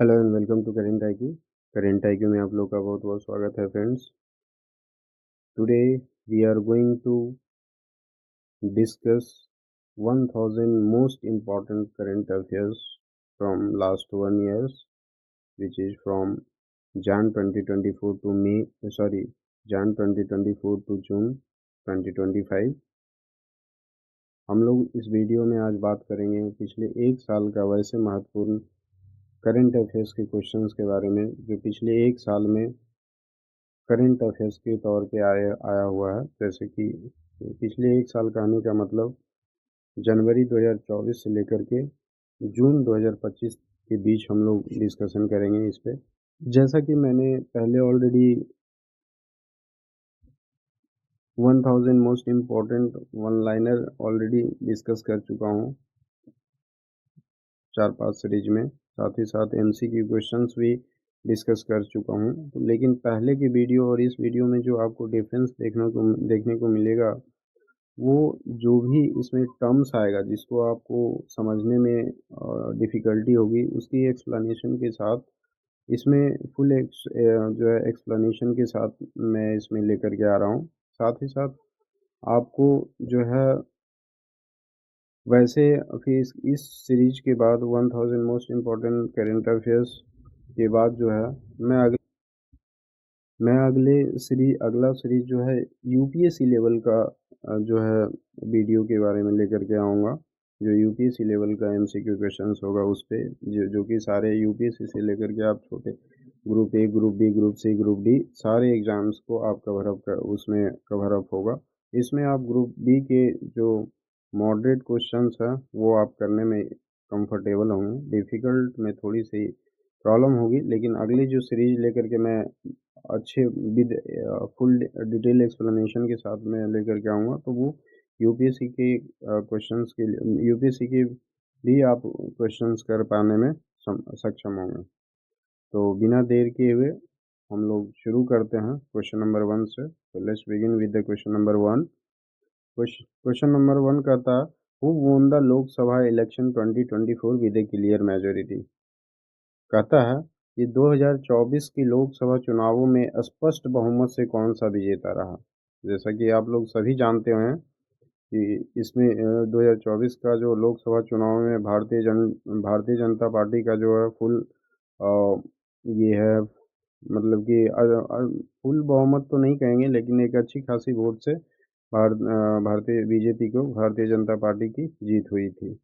Hello and welcome to current IQ. Current IQ में आप लोग का बहुत बहुत स्वागत है friends. Today we are going to discuss 1000 most important current affairs from last 1 years, which is from Jan 2024 to Jan 2024 to June 2025। हम लोग इस वीडियो में आज बात करेंगे पिछले एक साल का वैसे महत्वपूर्ण करंट अफेयर्स के क्वेश्चंस के बारे में जो पिछले एक साल में करंट अफेयर्स के तौर पे आया हुआ है। जैसे कि पिछले एक साल कहने का मतलब जनवरी 2024 से लेकर के जून 2025 के बीच हम लोग डिस्कशन करेंगे इस पे। जैसा कि मैंने पहले already 1000 most important one liner already discuss कर चुका हूँ 4-5 सीरीज में, साथ ही साथ एमसीक्यू क्वेश्चंस भी डिस्कस कर चुका हूँ। लेकिन पहले की वीडियो और इस वीडियो में जो आपको डिफरेंस देखने को मिलेगा, वो जो भी इसमें टर्म्स आएगा जिसको आपको समझने में डिफ़िकल्टी होगी, उसकी एक्सप्लेनेशन के साथ इसमें जो है एक्सप्लेनेशन के साथ मैं इसमें लेकर के आ रहा हूँ। साथ ही साथ आपको जो है वैसे फिर इस सीरीज के बाद 1000 मोस्ट इम्पोर्टेंट करंट अफेयर्स के बाद जो है मैं अगला सीरीज जो है यूपीएससी लेवल का जो है वीडियो के बारे में लेकर के आऊँगा। जो यूपीएससी लेवल का एमसीक्यू क्वेश्चंस होगा उस पे जो कि सारे यूपीएससी से लेकर के आप छोटे group A, group B, group C, group D सारे एग्जाम्स को आप उसमें कवर अप होगा। इसमें आप ग्रुप बी के जो मॉडरेट क्वेश्चंस हैं वो आप करने में कंफर्टेबल होंगे। डिफ़िकल्ट में थोड़ी सी प्रॉब्लम होगी, लेकिन अगली जो सीरीज लेकर के मैं अच्छे विद फुल डिटेल एक्सप्लेनेशन के साथ में लेकर के आऊँगा, तो वो यूपीएससी के क्वेश्चंस के लिए यूपीएससी के भी आप क्वेश्चंस कर पाने में सक्षम होंगे। तो बिना देर किए हुए हम लोग शुरू करते हैं क्वेश्चन नंबर 1 से। तो let's begin with the question number 1। Question number 1 कहता है, who won the Lok Sabha election 2024 with A clear majority. कहता है कि 2024 की लोकसभा चुनावों में स्पष्ट बहुमत से कौन सा विजेता रहा। जैसा कि आप लोग सभी जानते हैं कि इसमें 2024 का जो लोकसभा चुनाव में भारतीय जनता पार्टी का जो है फुल ये है, मतलब कि फुल बहुमत तो नहीं कहेंगे, लेकिन एक अच्छी खासी वोट से भारतीय जनता पार्टी की जीत हुई थी।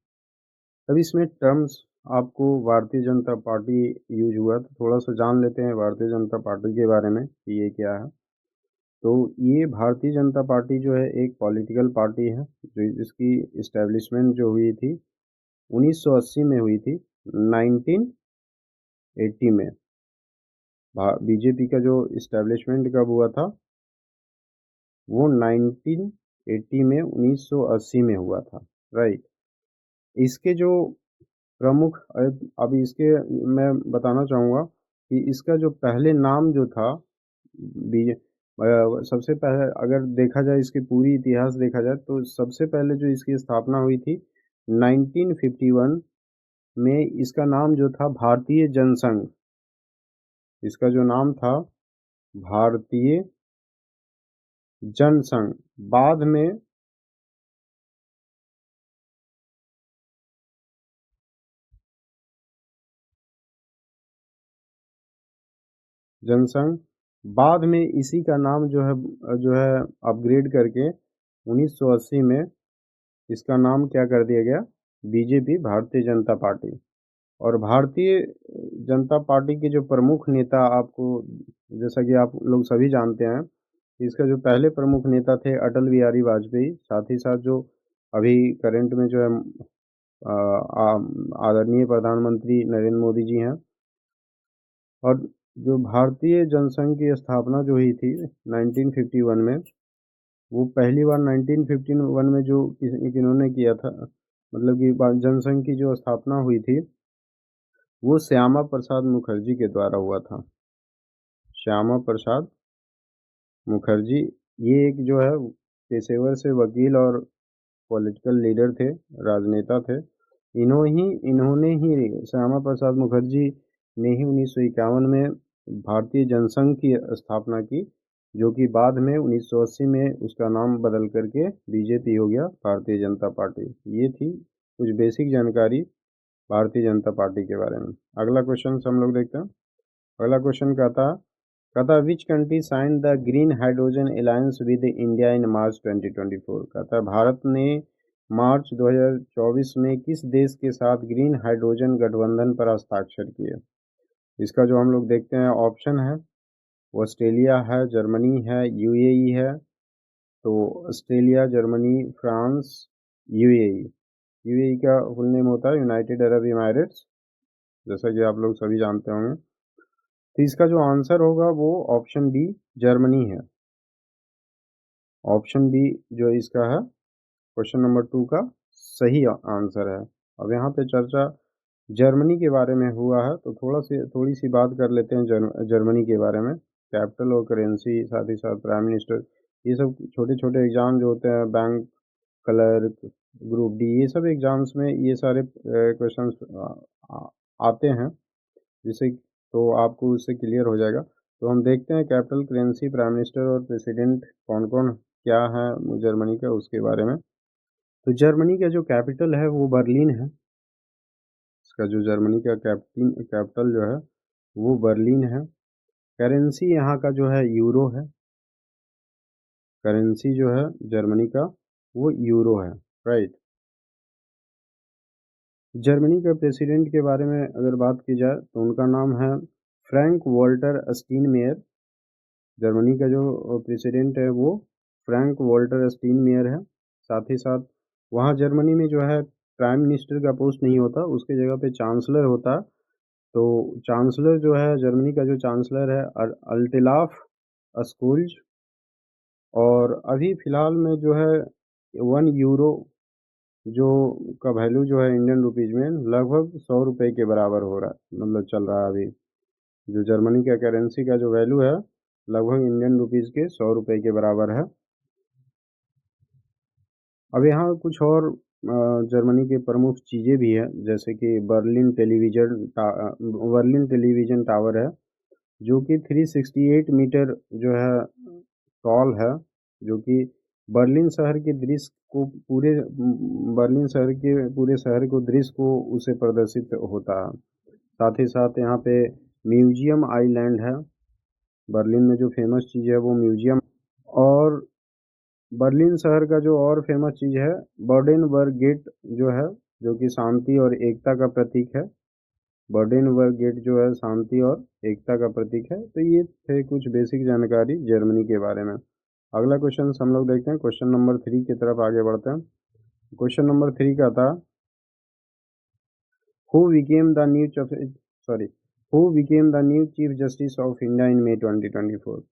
अब इसमें टर्म्स आपको भारतीय जनता पार्टी यूज हुआ, तो थोड़ा सा जान लेते हैं भारतीय जनता पार्टी के बारे में कि ये क्या है। तो ये भारतीय जनता पार्टी जो है एक पॉलिटिकल पार्टी है जो जिसकी इस्टेब्लिशमेंट जो हुई थी 1980 में हुई थी। 1980 में बीजेपी का जो इस्टेब्लिशमेंट कब हुआ था, वो 1980 में 1980 में हुआ था, राइट। इसके जो प्रमुख अभी इसके मैं बताना चाहूँगा कि इसका जो पहले नाम जो था सबसे पहले अगर देखा जाए, इसकी पूरी इतिहास देखा जाए, तो सबसे पहले जो इसकी स्थापना हुई थी 1951 में। इसका नाम जो था भारतीय जनसंघ, इसका जो नाम था भारतीय जनसंघ। बाद में जनसंघ बाद में इसी का नाम जो है अपग्रेड करके 1980 में इसका नाम क्या कर दिया गया, बीजेपी, भारतीय जनता पार्टी। और भारतीय जनता पार्टी के जो प्रमुख नेता आपको, जैसा कि आप लोग सभी जानते हैं, इसका जो पहले प्रमुख नेता थे अटल बिहारी वाजपेयी। साथ ही साथ जो अभी करंट में जो है आदरणीय प्रधानमंत्री नरेंद्र मोदी जी हैं। और जो भारतीय जनसंघ की स्थापना जो हुई थी 1951 में, वो पहली बार 1951 में जो किन्होंने किया था, मतलब कि जनसंघ की जो स्थापना हुई थी वो श्यामा प्रसाद मुखर्जी के द्वारा हुआ था। श्यामा प्रसाद मुखर्जी, ये एक जो है पेशेवर से वकील और पॉलिटिकल लीडर थे, राजनेता थे। इन्होंने ही श्यामा प्रसाद मुखर्जी ने ही 1951 में भारतीय जनसंघ की स्थापना की, जो कि बाद में 1980 में उसका नाम बदल करके बीजेपी हो गया, भारतीय जनता पार्टी। ये थी कुछ बेसिक जानकारी भारतीय जनता पार्टी के बारे में। अगला क्वेश्चन हम लोग देखते हैं। अगला क्वेश्चन कहता which country sign the green hydrogen alliance with India in March 2024। कहता है भारत ने मार्च 2024 में किस देश के साथ ग्रीन हाइड्रोजन गठबंधन पर हस्ताक्षर किए। इसका जो हम लोग देखते हैं ऑप्शन है, वो ऑस्ट्रेलिया है, जर्मनी है, यूएई है। तो Australia, Germany, France, UAE. UAE का फुल नेम होता है यूनाइटेड अरब इमारेट्स, जैसा कि आप लोग सभी जानते होंगे। तो इसका जो आंसर होगा वो ऑप्शन बी जर्मनी है। ऑप्शन बी जो इसका है क्वेश्चन नंबर 2 का सही आंसर है। अब यहाँ पे चर्चा जर्मनी के बारे में हुआ है, तो थोड़ी सी बात कर लेते हैं जर्मनी के बारे में। कैपिटल और करेंसी, साथ ही साथ प्राइम मिनिस्टर, ये सब छोटे छोटे एग्जाम जो होते हैं, बैंक क्लर्क, ग्रुप डी, ये सब एग्जाम्स में ये सारे क्वेश्चंस आते हैं, जिससे तो आपको उससे क्लियर हो जाएगा। तो हम देखते हैं कैपिटल, करेंसी, प्राइम मिनिस्टर और प्रेसिडेंट कौन कौन क्या है जर्मनी का, उसके बारे में। तो जर्मनी का जो कैपिटल है वो बर्लिन है। इसका जो जर्मनी का कैपिटल जो है वो बर्लिन है। करेंसी यहाँ का जो है यूरो है। करेंसी जो है जर्मनी का वो यूरो है, राइट। जर्मनी के प्रेसिडेंट के बारे में अगर बात की जाए तो उनका नाम है फ्रैंक वॉल्टर स्टीनमेयर। जर्मनी का जो प्रेसिडेंट है वो फ्रैंक वॉल्टर स्टीनमेयर है। साथ ही साथ वहाँ जर्मनी में जो है प्राइम मिनिस्टर का पोस्ट नहीं होता, उसके जगह पे चांसलर होता है। तो चांसलर जो है जर्मनी का जो चांसलर है अल्टिलाफ स्कूल्ज। और अभी फ़िलहाल में जो है 1 यूरो जो का वैल्यू जो है इंडियन रुपीज़ में लगभग 100 रुपये के बराबर हो रहा है, मतलब चल रहा है अभी। जो जर्मनी का करेंसी का जो वैल्यू है लगभग इंडियन रुपीज़ के 100 रुपये के बराबर है। अब यहाँ कुछ और जर्मनी के प्रमुख चीज़ें भी हैं, जैसे कि बर्लिन टेलीविज़न टावर है, जो कि 368 मीटर जो है टॉल है, जो कि बर्लिन शहर के दृश्य को बर्लिन शहर के पूरे शहर को दृश्य को उसे प्रदर्शित होता है। साथ ही साथ यहाँ पे म्यूजियम आइलैंड है। बर्लिन में जो फेमस चीज़ है वो म्यूजियम। और बर्लिन शहर का जो और फेमस चीज़ है बर्डेनबर्ग गेट जो है, जो कि शांति और एकता का प्रतीक है। बर्डेनबर्ग गेट जो है शांति और एकता का प्रतीक है। तो ये थे कुछ बेसिक जानकारी जर्मनी के बारे में। अगला क्वेश्चन हम लोग देखते हैं, क्वेश्चन नंबर 3 की तरफ आगे बढ़ते हैं। क्वेश्चन नंबर 3 का था who became the new sorry who became the new chief justice of India in May 2024।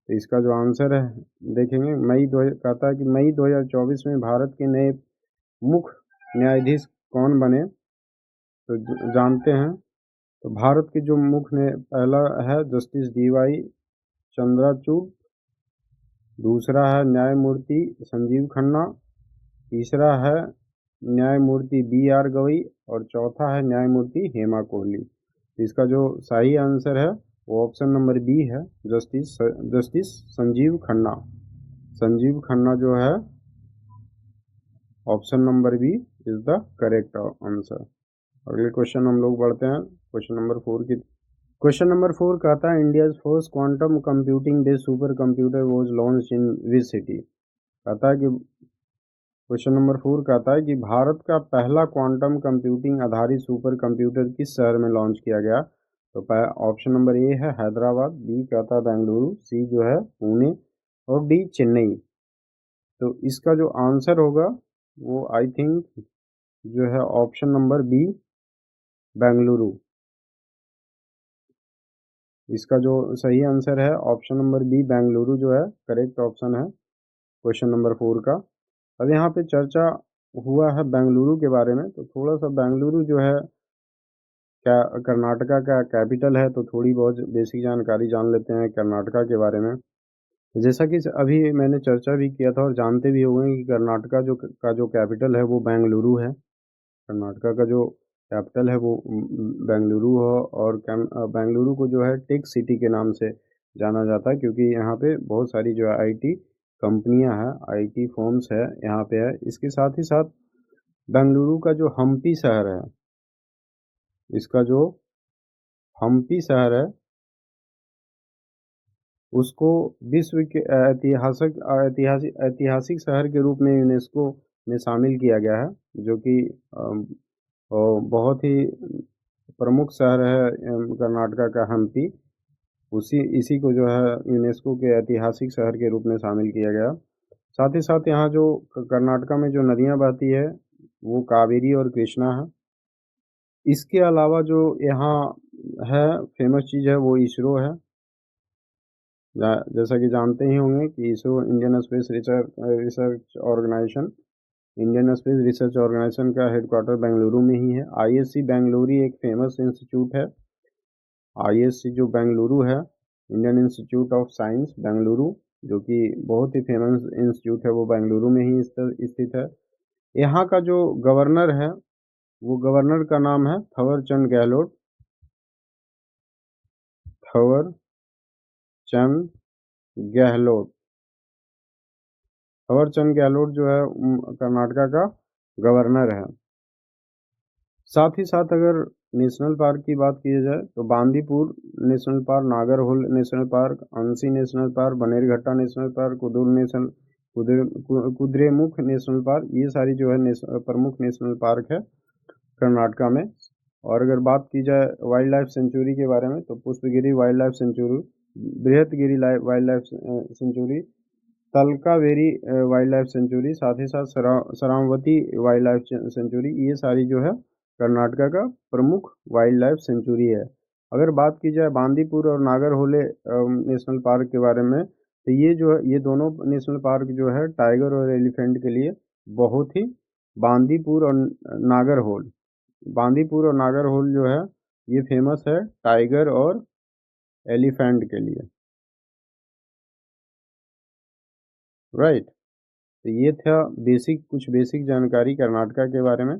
तो इसका जो आंसर है देखेंगे, कहता है कि मई 2024 में भारत के नए मुख्य न्यायाधीश कौन बने। तो जानते हैं। तो भारत के जो मुख्य पहला है जस्टिस DY चंद्रचूड़, दूसरा है न्यायमूर्ति संजीव खन्ना, तीसरा है न्यायमूर्ति BR गवई और चौथा है न्यायमूर्ति हेमा कोहली। इसका जो सही आंसर है वो ऑप्शन नंबर बी है, जस्टिस संजीव खन्ना। संजीव खन्ना जो है option number B is the correct answer. अगले क्वेश्चन हम लोग बढ़ते हैं क्वेश्चन नंबर 4 की। क्वेश्चन नंबर 4 कहता है India's first quantum computing based super computer was launch in which city. कहता है कि क्वेश्चन नंबर 4 कहता है कि भारत का पहला क्वांटम कंप्यूटिंग आधारित सुपर कंप्यूटर किस शहर में लॉन्च किया गया। तो ऑप्शन नंबर ए है हैदराबाद, बी कहता है बेंगलुरु, सी जो है पुणे और डी चेन्नई। तो इसका जो आंसर होगा वो आई थिंक जो है ऑप्शन नंबर बी बेंगलुरु। इसका जो सही आंसर है ऑप्शन नंबर बी बेंगलुरु जो है करेक्ट ऑप्शन है क्वेश्चन नंबर 4 का। अब यहाँ पे चर्चा हुआ है बेंगलुरु के बारे में, तो थोड़ा सा बेंगलुरु जो है क्या कर्नाटका का कैपिटल है, तो थोड़ी बहुत बेसिक जानकारी जान लेते हैं कर्नाटका के बारे में। जैसा कि अभी मैंने चर्चा भी किया था और जानते भी होंगे कि कर्नाटका का जो कैपिटल है वो बेंगलुरु है। कर्नाटका का जो कैपिटल है वो बेंगलुरु हो, और बेंगलुरु को जो है टेक सिटी के नाम से जाना जाता है, क्योंकि यहाँ पे बहुत सारी जो है आईटी कंपनियां हैं, आईटी फर्म्स है यहाँ पे है। इसके साथ ही साथ बेंगलुरु का जो हम्पी शहर है, इसका जो हम्पी शहर है उसको विश्व के ऐतिहासिक शहर के रूप में यूनेस्को में शामिल किया गया है, जो कि बहुत ही प्रमुख शहर है कर्नाटका का हम्पी। इसी को जो है यूनेस्को के ऐतिहासिक शहर के रूप में शामिल किया गया। साथ ही साथ यहाँ जो कर्नाटका में जो नदियाँ बहती है वो कावेरी और कृष्णा है। इसके अलावा जो यहाँ है फेमस चीज़ है वो इसरो है। जैसा कि जानते ही होंगे कि ISRO Indian space research organisation Indian space research organisation का हेडक्वार्टर बेंगलुरु में ही है। आईएससी बेंगलुरु एक फेमस इंस्टीट्यूट है। आईएससी जो बेंगलुरु है, Indian institute of science Bengaluru, जो कि बहुत ही फेमस इंस्टीट्यूट है, वो बेंगलुरु में ही स्थित है। यहाँ का जो गवर्नर है वो गवर्नर का नाम है थवर चंद गहलोत। थवर चंद गहलोत। थवर चंद गहलोत जो है कर्नाटका का गवर्नर है। साथ ही साथ अगर नेशनल पार्क की बात की जाए तो Bandipur national park, Nagarhole national park, Anshi national park, Bannerghatta national park, Kudremukh national park, ये सारी जो है प्रमुख नेशनल पार्क है कर्नाटका में। और अगर बात की जाए वाइल्ड लाइफ सेंचुरी के बारे में तो Pushpagiri wildlife sanctuary, Brihatgiri wildlife sanctuary, Talakaveri wildlife sanctuary, साथ ही साथ सरावती वाइल्ड लाइफ सेंचुरी, ये सारी जो है कर्नाटका का प्रमुख वाइल्ड लाइफ सेंचुरी है। अगर बात की जाए बांदीपुर और नागरहोले नेशनल पार्क के बारे में तो ये जो है ये दोनों नेशनल पार्क जो है टाइगर और एलिफेंट के लिए बहुत ही बांदीपुर और नागरहोल बांदीपुर और नागरहोल जो है ये फेमस है टाइगर और एलिफेंट के लिए, राइट। तो ये था कुछ बेसिक जानकारी कर्नाटका के बारे में।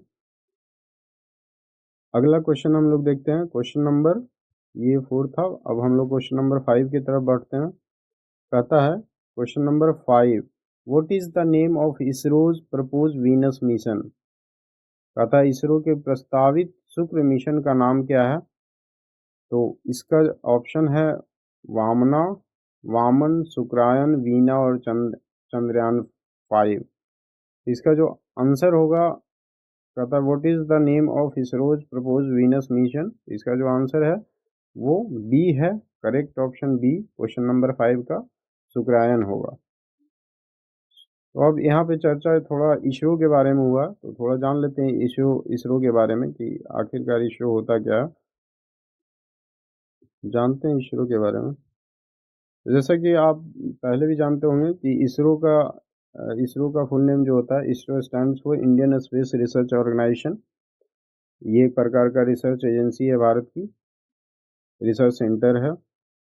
अगला क्वेश्चन हम लोग देखते हैं, क्वेश्चन नंबर ये 4 था। अब हम लोग क्वेश्चन नंबर 5 की तरफ बढ़ते हैं। कहता है question number 5, what is the name of ISRO's propose Venus mission. कहता है इसरो के प्रस्तावित शुक्र मिशन का नाम क्या है। तो इसका ऑप्शन है वामना, वामन, शुक्रायन, वीना और चंद्रयान 5। इसका जो आंसर होगा, कहता है what is the name of ISRO's propose Venus mission, इसका जो आंसर है वो बी है, correct option B question number 5 का शुक्रायन होगा। तो अब यहाँ पे चर्चा थोड़ा इसरो के बारे में हुआ, तो थोड़ा जान लेते हैं इसरो के बारे में कि आखिरकार इसरो होता क्या है। जानते हैं इसरो के बारे में। जैसा कि आप पहले भी जानते होंगे कि इसरो का फुल नेम जो होता है, ISRO stands for Indian space research organisation. ये एक प्रकार का रिसर्च एजेंसी है, भारत की रिसर्च सेंटर है,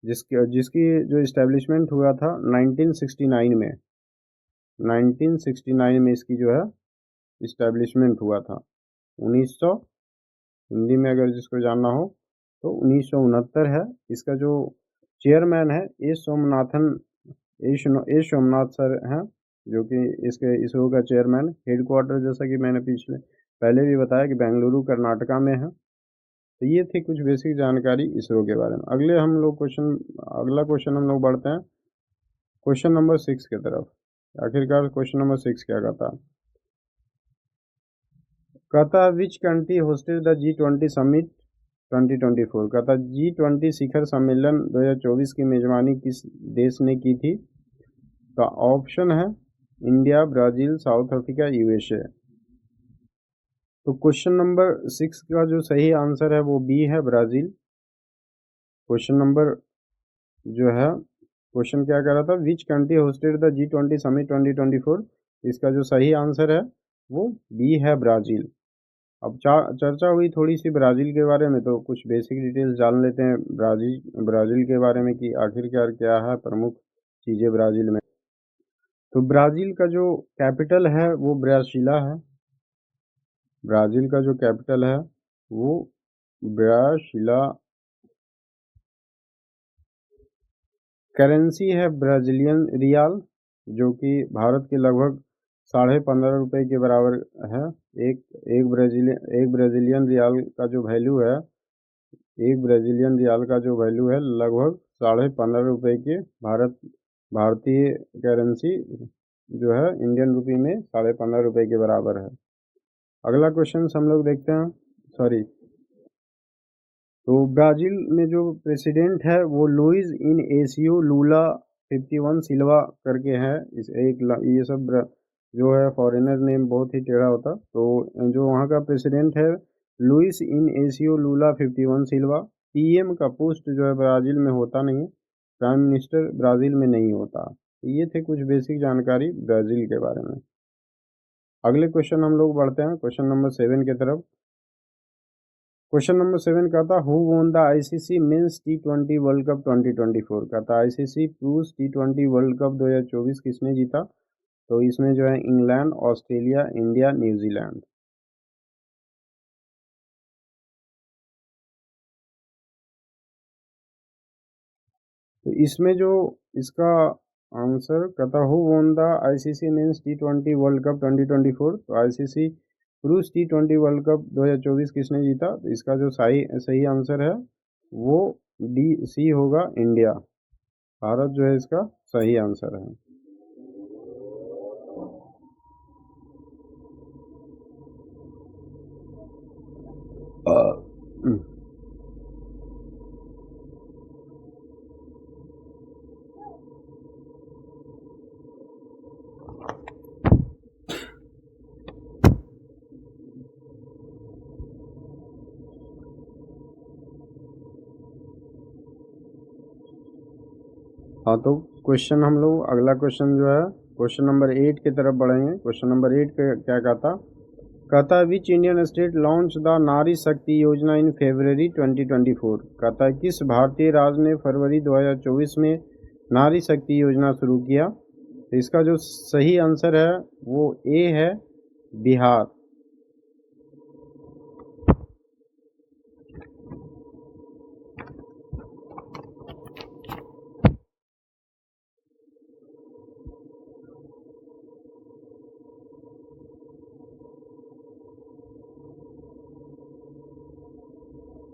जिसकी जो इस्टेब्लिशमेंट हुआ था 1969 में। 1969 में इसकी जो है इस्टेब्लिशमेंट हुआ था। 1900 हिंदी में अगर जिसको जानना हो तो 1969 है। इसका जो चेयरमैन है ए सोमनाथ सर हैं, जो कि इसके इसरो का चेयरमैन। हेडक्वार्टर जैसा कि मैंने पहले भी बताया कि बेंगलुरु कर्नाटका में है। तो ये थी कुछ बेसिक जानकारी इसरो के बारे में। अगला क्वेश्चन हम लोग बढ़ते हैं क्वेश्चन नंबर 6 की तरफ। आखिरकार क्वेश्चन नंबर 6 क्या कहता है which country hosted the G20 summit 2024। कहता G20 शिखर सम्मेलन 2024 की मेजबानी किस देश ने की थी। तो ऑप्शन है India, Brazil, south Africa, USA. तो क्वेश्चन नंबर 6 का जो सही आंसर है वो बी है, ब्राजील। क्वेश्चन नंबर जो है क्वेश्चन क्या कर रहा था, which country hosted the G20 summit 2024। इसका जो सही आंसर है वो बी है, ब्राजील। अब चर्चा हुई थोड़ी सी ब्राज़ील के बारे में, तो कुछ बेसिक डिटेल्स जान लेते हैं ब्राज़ील के बारे में कि आखिरकार क्या है प्रमुख चीज़ें ब्राज़ील में। तो ब्राज़ील का जो कैपिटल है वो ब्रासिला है। ब्राज़ील का जो कैपिटल है वो ब्रासिला करेंसी है ब्राज़ीलियन रियाल, जो कि भारत के लगभग 15.5 रुपये के बराबर है। एक ब्राज़ीलियन रियाल का जो वैल्यू है, लगभग 15.5 रुपये के भारतीय करेंसी जो है इंडियन रुपी में 15.5 रुपये के बराबर है। अगला क्वेश्चन हम लोग देखते हैं। तो ब्राज़ील में जो प्रेसिडेंट है वो लुइस इनेसियो लूला 51 सिल्वा करके है। ये सब जो है फॉरेनर नेम बहुत ही टेढ़ा होता। तो जो वहाँ का प्रेसिडेंट है लुइस इनेसियो लूला 51 सिल्वा। पीएम का पोस्ट जो है ब्राज़ील में होता नहीं है, प्राइम मिनिस्टर ब्राज़ील में नहीं होता। ये थे कुछ बेसिक जानकारी ब्राज़ील के बारे में। अगले क्वेश्चन हम लोग बढ़ते हैं क्वेश्चन नंबर 7 की तरफ। क्वेश्चन नंबर 7 का था who won the ICC men's T20 world cup 2024 का था। आईसीसी पुरुष T20 वर्ल्ड कप 2024 किसने जीता? तो इसमें जो है इंग्लैंड, ऑस्ट्रेलिया, इंडिया, न्यूजीलैंड। तो इसमें जो इसका आंसर कहता who won the ICC men's T20 world cup 2024। तो आईसीसी पुरुष T20 वर्ल्ड कप 2024 किसने जीता? तो इसका जो सही आंसर है वो सी होगा, इंडिया। भारत जो है इसका सही आंसर है। हाँ, तो क्वेश्चन हम लोग अगला क्वेश्चन जो है क्वेश्चन नंबर 8 की तरफ बढ़ेंगे। क्वेश्चन नंबर 8 क्या कहता which Indian state launch the नारी शक्ति योजना इन फरवरी 2024। कहता है किस भारतीय राज्य ने फरवरी 2024 में नारी शक्ति योजना शुरू किया? तो इसका जो सही आंसर है वो ए है, बिहार।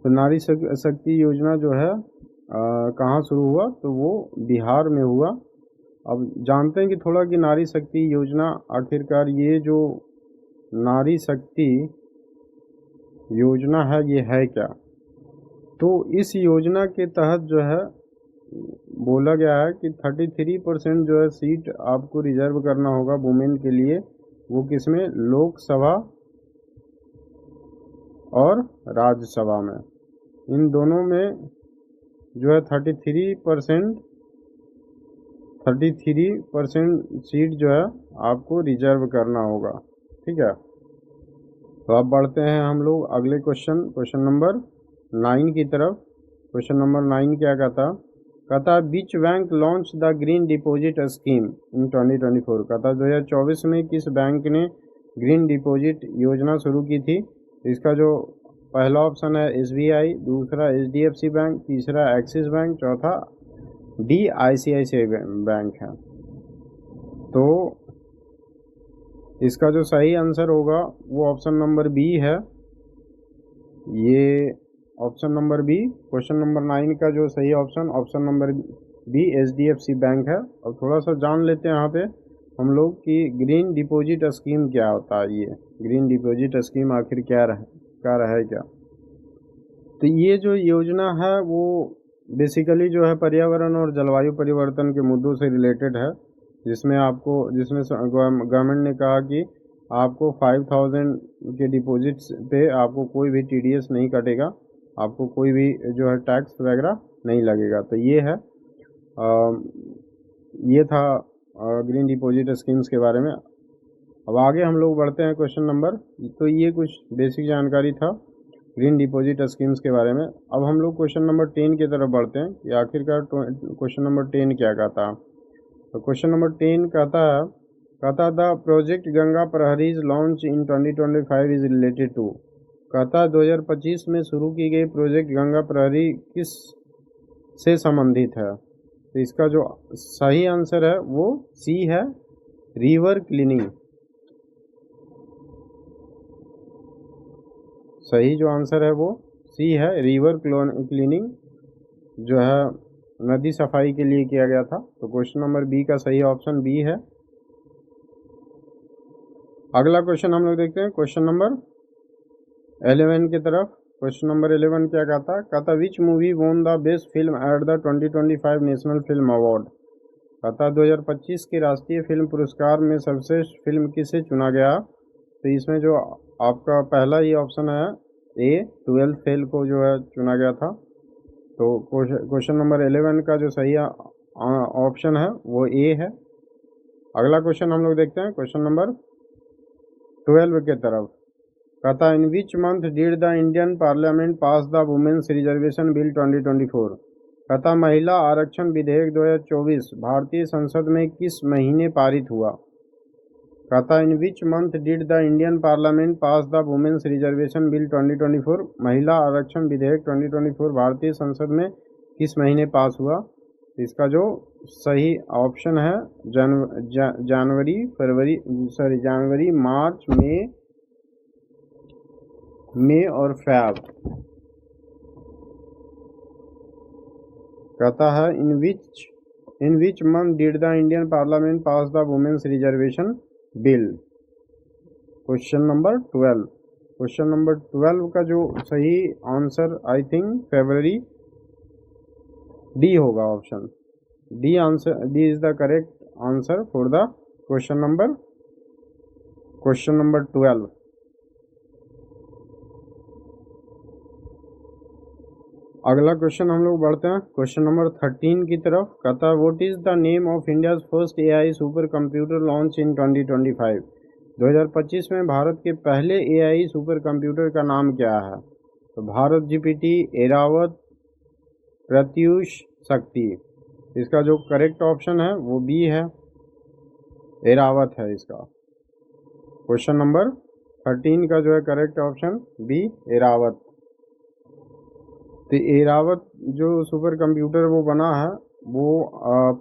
तो नारी शक्ति योजना जो है कहाँ शुरू हुआ? तो वो बिहार में हुआ। अब जानते हैं कि थोड़ा कि नारी शक्ति योजना आखिरकार ये जो नारी शक्ति योजना है ये है क्या? तो इस योजना के तहत जो है बोला गया है कि 33% जो है सीट आपको रिजर्व करना होगा वुमेन के लिए। वो किसमें? लोकसभा और राज्यसभा में, इन दोनों में जो है 33% सीट जो है आपको रिजर्व करना होगा। ठीक है, तो अब बढ़ते हैं हम लोग अगले क्वेश्चन नंबर 9 की तरफ। क्वेश्चन नंबर 9 क्या कहता which bank launch the green deposit scheme in 2024। कहता 2024 में किस बैंक ने ग्रीन डिपॉजिट योजना शुरू की थी? इसका जो पहला ऑप्शन है SBI, दूसरा HDFC बैंक, तीसरा एक्सिस बैंक, चौथा ICICI बैंक है। तो इसका जो सही आंसर होगा वो ऑप्शन नंबर बी है। ये option number B question number 9 का जो सही option number B HDFC bank है। और थोड़ा सा जान लेते हैं यहाँ पे हम लोग कि ग्रीन डिपॉजिट स्कीम क्या होता है। ये ग्रीन डिपॉजिट स्कीम आखिर क्या है क्या? तो ये जो योजना है वो बेसिकली जो है पर्यावरण और जलवायु परिवर्तन के मुद्दों से रिलेटेड है, जिसमें गवर्नमेंट ने कहा कि आपको 5000 के डिपॉजिट्स पे आपको कोई भी TDS नहीं कटेगा, आपको कोई भी जो है टैक्स वगैरह नहीं लगेगा। तो ये है ये था ग्रीन डिपॉजिट स्कीम्स के बारे में। अब आगे हम लोग बढ़ते हैं क्वेश्चन नंबर। तो ये कुछ बेसिक जानकारी था ग्रीन डिपॉजिट स्कीम्स के बारे में। अब हम लोग क्वेश्चन नंबर 10 की तरफ बढ़ते हैं कि आखिरकार क्वेश्चन नंबर 10 क्या कहता। तो क्वेश्चन नंबर 10 कहता the project Ganga Praharis launch in 2025 is related to. कहता 2025 में शुरू की गई प्रोजेक्ट गंगा प्रहरी किस से संबंधित है? तो इसका जो सही आंसर है वो सी है, रिवर क्लीनिंग। सही जो आंसर है वो सी है, रिवर क्लीनिंग जो है नदी सफाई के लिए किया गया था। तो क्वेश्चन नंबर बी का सही ऑप्शन बी है। अगला क्वेश्चन हम लोग देखते हैं क्वेश्चन नंबर 11 की तरफ। क्वेश्चन नंबर 11 क्या कहता which movie won the best film at the 2025 national film award? कहता 2025 के राष्ट्रीय फिल्म पुरस्कार में सर्वश्रेष्ठ फिल्म किसे चुना गया? तो इसमें जो आपका पहला ही ऑप्शन है ए, 12th फेल को जो है चुना गया था। तो क्वेश्चन नंबर 11 का जो सही ऑप्शन है वो ए है। अगला क्वेश्चन हम लोग देखते हैं क्वेश्चन नंबर 12 के तरफ। कहता in which month did the Indian parliament pass the women's reservation bill 2024? कहता महिला आरक्षण विधेयक 2024 भारतीय संसद में किस महीने पारित हुआ? कहता in which month did the Indian parliament pass the women's reservation bill 2024? महिला आरक्षण विधेयक 2024 भारतीय संसद में किस महीने पास हुआ? इसका जो सही ऑप्शन है जनवरी, मार्च, मई और फैब। कहता है in which month did the Indian parliament pass the women's reservation bill? Question number 12। Question number 12 का जो सही answer I think February, D होगा option D. Answer D is the correct answer for the question number 12। अगला question हम लोग बढ़ते हैं question number 13 की तरफ। कहता है what is the name of India's first AI super computer launch in 2025? 2025 में भारत के पहले एआई सुपर कंप्यूटर का नाम क्या है? तो भारत जीपीटी, एरावत, प्रत्यूष, शक्ति। इसका जो करेक्ट ऑप्शन है वो बी है, एरावत है इसका। क्वेश्चन नंबर 13 का जो है करेक्ट ऑप्शन बी, एरावत। तो एरावत जो सुपर कंप्यूटर वो बना है वो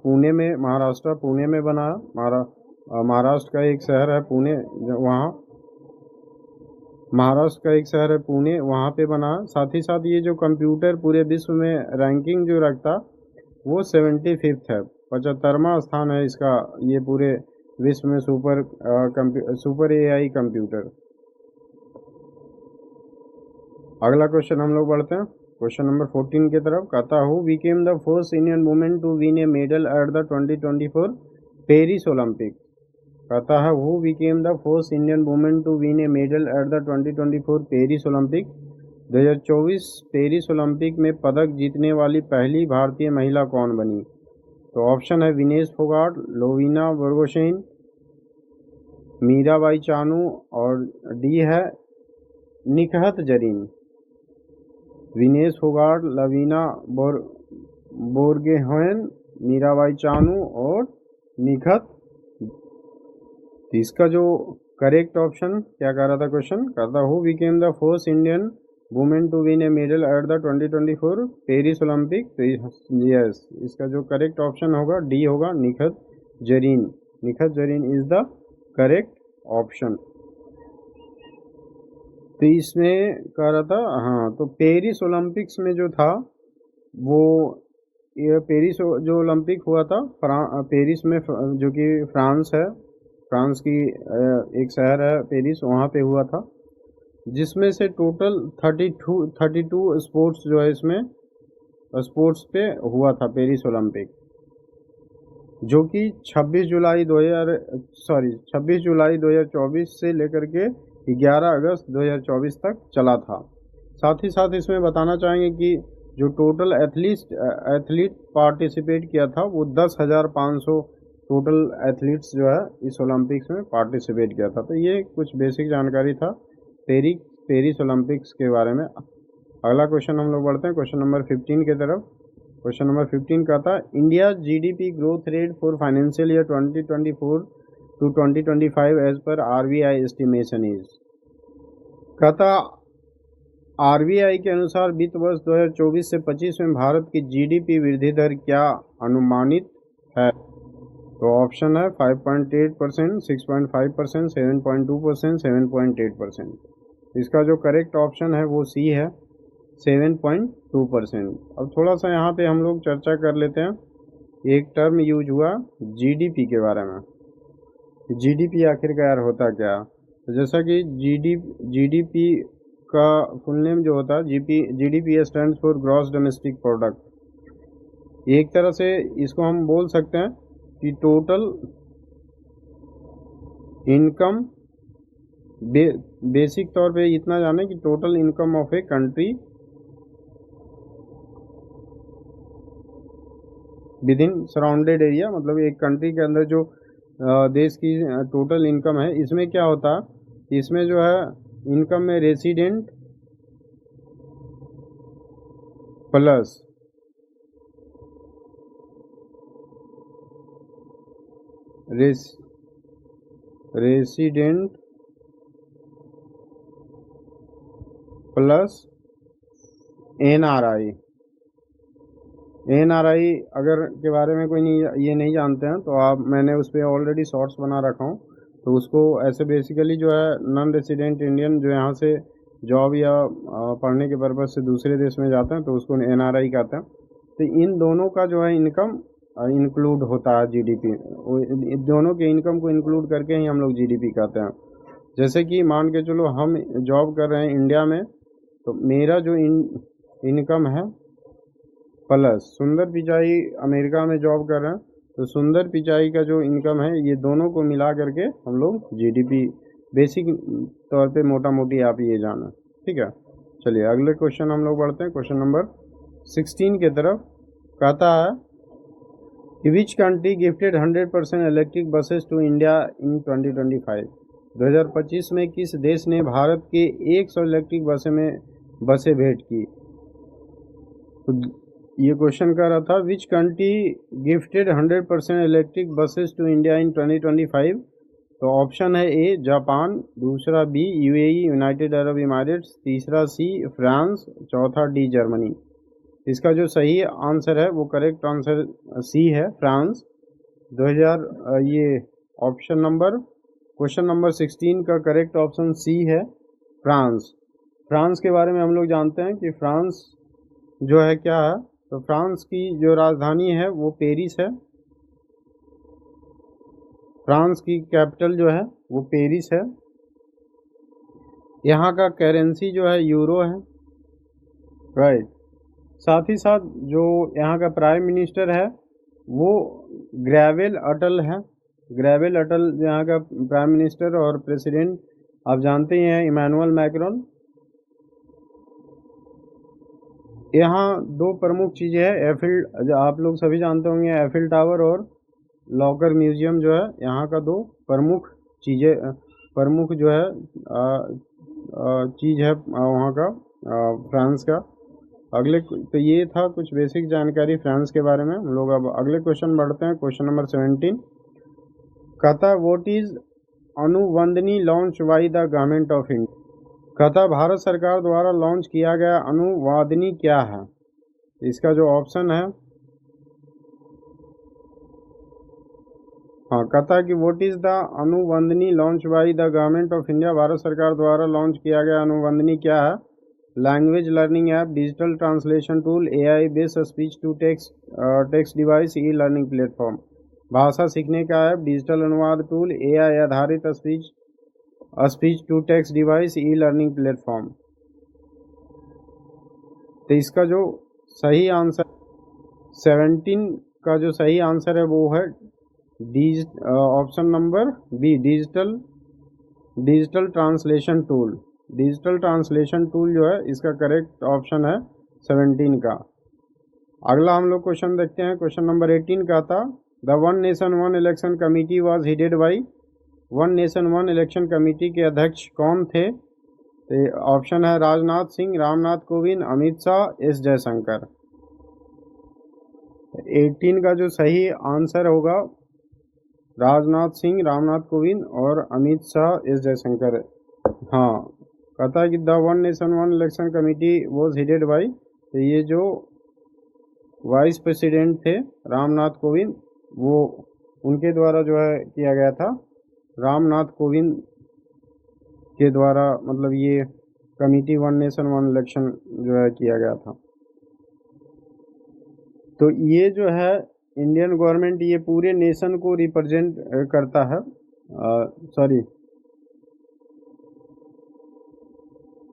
पुणे में, महाराष्ट्र पुणे में बना है। महाराष्ट्र का एक शहर है पुणे, वहाँ महाराष्ट्र का एक शहर है पुणे, वहाँ पे बना है। साथ ही साथ ये जो कंप्यूटर पूरे विश्व में रैंकिंग जो रखता वो 75th है, 75वां स्थान है इसका, ये पूरे विश्व में सुपर एआई कंप्यूटर। अगला क्वेश्चन हम लोग बढ़ते हैं क्वेश्चन नंबर 14 की तरफ। कहता who became the first Indian women to win a medal at the 2024 Paris Olympic? कहता है who became the first Indian women to win a medal at the 2024 Paris Olympic? 2024 Paris Olympic में पदक जीतने वाली पहली भारतीय महिला कौन बनी? तो ऑप्शन है विनेश फोगाट, लोवीना बोरगोहेन, मीराबाई चानू और डी है निखत जरीन। विनेश फोगाट, लवीना बोरगोहेन, मीराबाई चानू और निखत। इसका जो करेक्ट ऑप्शन क्या कह रहा था क्वेश्चन? कहता who became the first Indian women to win a medal at the 2024 Paris Olympic? तो यस, इसका जो करेक्ट ऑप्शन होगा डी होगा, Nikhat Zareen. Nikhat Zareen is the correct option. तो इसमें कह रहा था, हाँ, तो पेरिस ओलंपिक्स में जो था वो ये पेरिस जो ओलंपिक हुआ था पेरिस में, जो कि फ्रांस है, फ्रांस की एक शहर है पेरिस, वहाँ पे हुआ था, जिसमें से टोटल 32 स्पोर्ट्स जो है इसमें स्पोर्ट्स पे हुआ था पेरिस ओलंपिक, जो कि 26 जुलाई 2024 से लेकर के 11 अगस्त 2024 तक चला था। साथ ही साथ इसमें बताना चाहेंगे कि जो टोटल एथलीट पार्टिसिपेट किया था वो 10,500 टोटल एथलीट्स जो है इस ओलंपिक्स में पार्टिसिपेट किया था। तो ये कुछ बेसिक जानकारी था पेरिस ओलंपिक्स के बारे में। अगला क्वेश्चन हम लोग बढ़ते हैं क्वेश्चन नंबर 15 की तरफ। क्वेश्चन नंबर 15 का था India GDP growth rate for financial year 2024 to 2025 as पर आरबीआई एस्टिमेशन इज? कहता आरबीआई के अनुसार वित्त वर्ष 2024 से 25 में भारत की जीडीपी वृद्धि दर क्या अनुमानित है? तो ऑप्शन है 5.8%, 6.5%, 7.2%, 7.8%। इसका जो करेक्ट ऑप्शन है वो सी है, 7.2%। अब थोड़ा सा यहाँ पे हम लोग चर्चा कर लेते हैं। एक टर्म यूज हुआ जीडीपी के बारे में। जीडीपी आखिरकार होता क्या? तो जैसा कि जीडीपी का फुल नेम जो होता है GDP stands for gross domestic product. एक तरह से इसको हम बोल सकते हैं कि टोटल इनकम, बेसिक तौर पे इतना जाने कि total income of a country with in surrounded area, मतलब एक कंट्री के अंदर जो देश की टोटल इनकम है। इसमें क्या होता है, इसमें जो है इनकम में resident plus resident plus NRI अगर के बारे में कोई ये नहीं जानते हैं तो मैंने उस पर ऑलरेडी शॉर्ट्स बना रखा हूँ। तो उसको ऐसे बेसिकली जो है नॉन रेसिडेंट इंडियन जो यहाँ से जॉब या पढ़ने के पर्पज़ से दूसरे देश में जाते हैं तो उसको एनआरआई कहते हैं। तो इन दोनों का जो है इनकम इंक्लूड होता है जीडीपी। दोनों के इनकम को इंक्लूड करके ही हम लोग जीडीपी कहते हैं। जैसे कि मान के चलो हम जॉब कर रहे हैं इंडिया में, तो मेरा जो इनकम है प्लस सुंदर पिचाई अमेरिका में जॉब कर रहे हैं, तो सुंदर पिचाई का जो इनकम है, ये दोनों को मिला करके हम लोग जीडीपी बेसिक तौर पे मोटा मोटी आप ये जाना। ठीक है, चलिए अगले क्वेश्चन हम लोग बढ़ते हैं। क्वेश्चन नंबर 16 के तरफ। कहता है which country gifted 100% electric buses to India in 2025? 2025 में किस देश ने भारत के 100 इलेक्ट्रिक बसें भेंट की? तो ये क्वेश्चन कर रहा था which country gifted 100% electric buses to India in 2025? तो ऑप्शन है ए जापान, दूसरा B UAE United Arab Emirates, तीसरा सी फ्रांस, चौथा डी जर्मनी। इसका जो सही आंसर है वो करेक्ट आंसर सी है, फ्रांस। 2000 ये ऑप्शन नंबर क्वेश्चन नंबर 16 का करेक्ट ऑप्शन सी है, फ्रांस। फ्रांस के बारे में हम लोग जानते हैं कि फ्रांस जो है क्या है, तो फ्रांस की जो राजधानी है वो पेरिस है। फ्रांस की कैपिटल जो है वो पेरिस है। यहाँ का करेंसी जो है यूरो है, राइट। साथ ही साथ जो यहाँ का प्राइम मिनिस्टर है वो ग्रेविल अटल है। ग्रेविल अटल यहाँ का प्राइम मिनिस्टर, और प्रेसिडेंट आप जानते ही हैं इमैनुअल मैक्रोन। यहाँ दो प्रमुख चीज़ें हैं, आप लोग सभी जानते होंगे एफिल टावर और लॉकर म्यूजियम जो है यहाँ का दो प्रमुख जो है चीज़ है वहाँ का फ्रांस का। अगले तो ये था कुछ बेसिक जानकारी फ्रांस के बारे में। हम लोग अब अगले क्वेश्चन बढ़ते हैं। क्वेश्चन नंबर 17 कहता what is Anuvadini launch by the government of India? कहता भारत सरकार द्वारा लॉन्च किया गया अनुवादनी क्या है? इसका जो ऑप्शन है, हाँ, कहता कि what is the Anuvadini launch by the government of India? Bharat सरकार द्वारा लॉन्च किया गया अनुवंदनी क्या है? Language learning app, digital translation tool, AI based speech to text device, e learning platform. भाषा सीखने का ऐप, डिजिटल अनुवाद टूल, एआई आधारित speech to text device, e learning platform. तो इसका जो सही आंसर 17 का जो सही आंसर है वो है option number B, digital translation tool. Digital translation tool जो है इसका करेक्ट ऑप्शन है 17 का। अगला हम लोग क्वेश्चन देखते हैं। क्वेश्चन नंबर 18 का था the one nation one election committee was headed by. One nation one election committee के अध्यक्ष कौन थे? तो ऑप्शन है राजनाथ सिंह, रामनाथ कोविंद, अमित शाह, एस जयशंकर। 18 का जो सही आंसर होगा राजनाथ सिंह, रामनाथ कोविंद और अमित शाह, एस जयशंकर। हाँ, कहता है कि the one nation one election committee was headed by, तो ये जो वाइस प्रेसिडेंट थे रामनाथ कोविंद, वो उनके द्वारा जो है किया गया था, रामनाथ कोविंद के द्वारा मतलब ये committee one nation one election जो है किया गया था। तो ये जो है इंडियन गवर्नमेंट ये पूरे नेशन को रिप्रेजेंट करता है, सॉरी,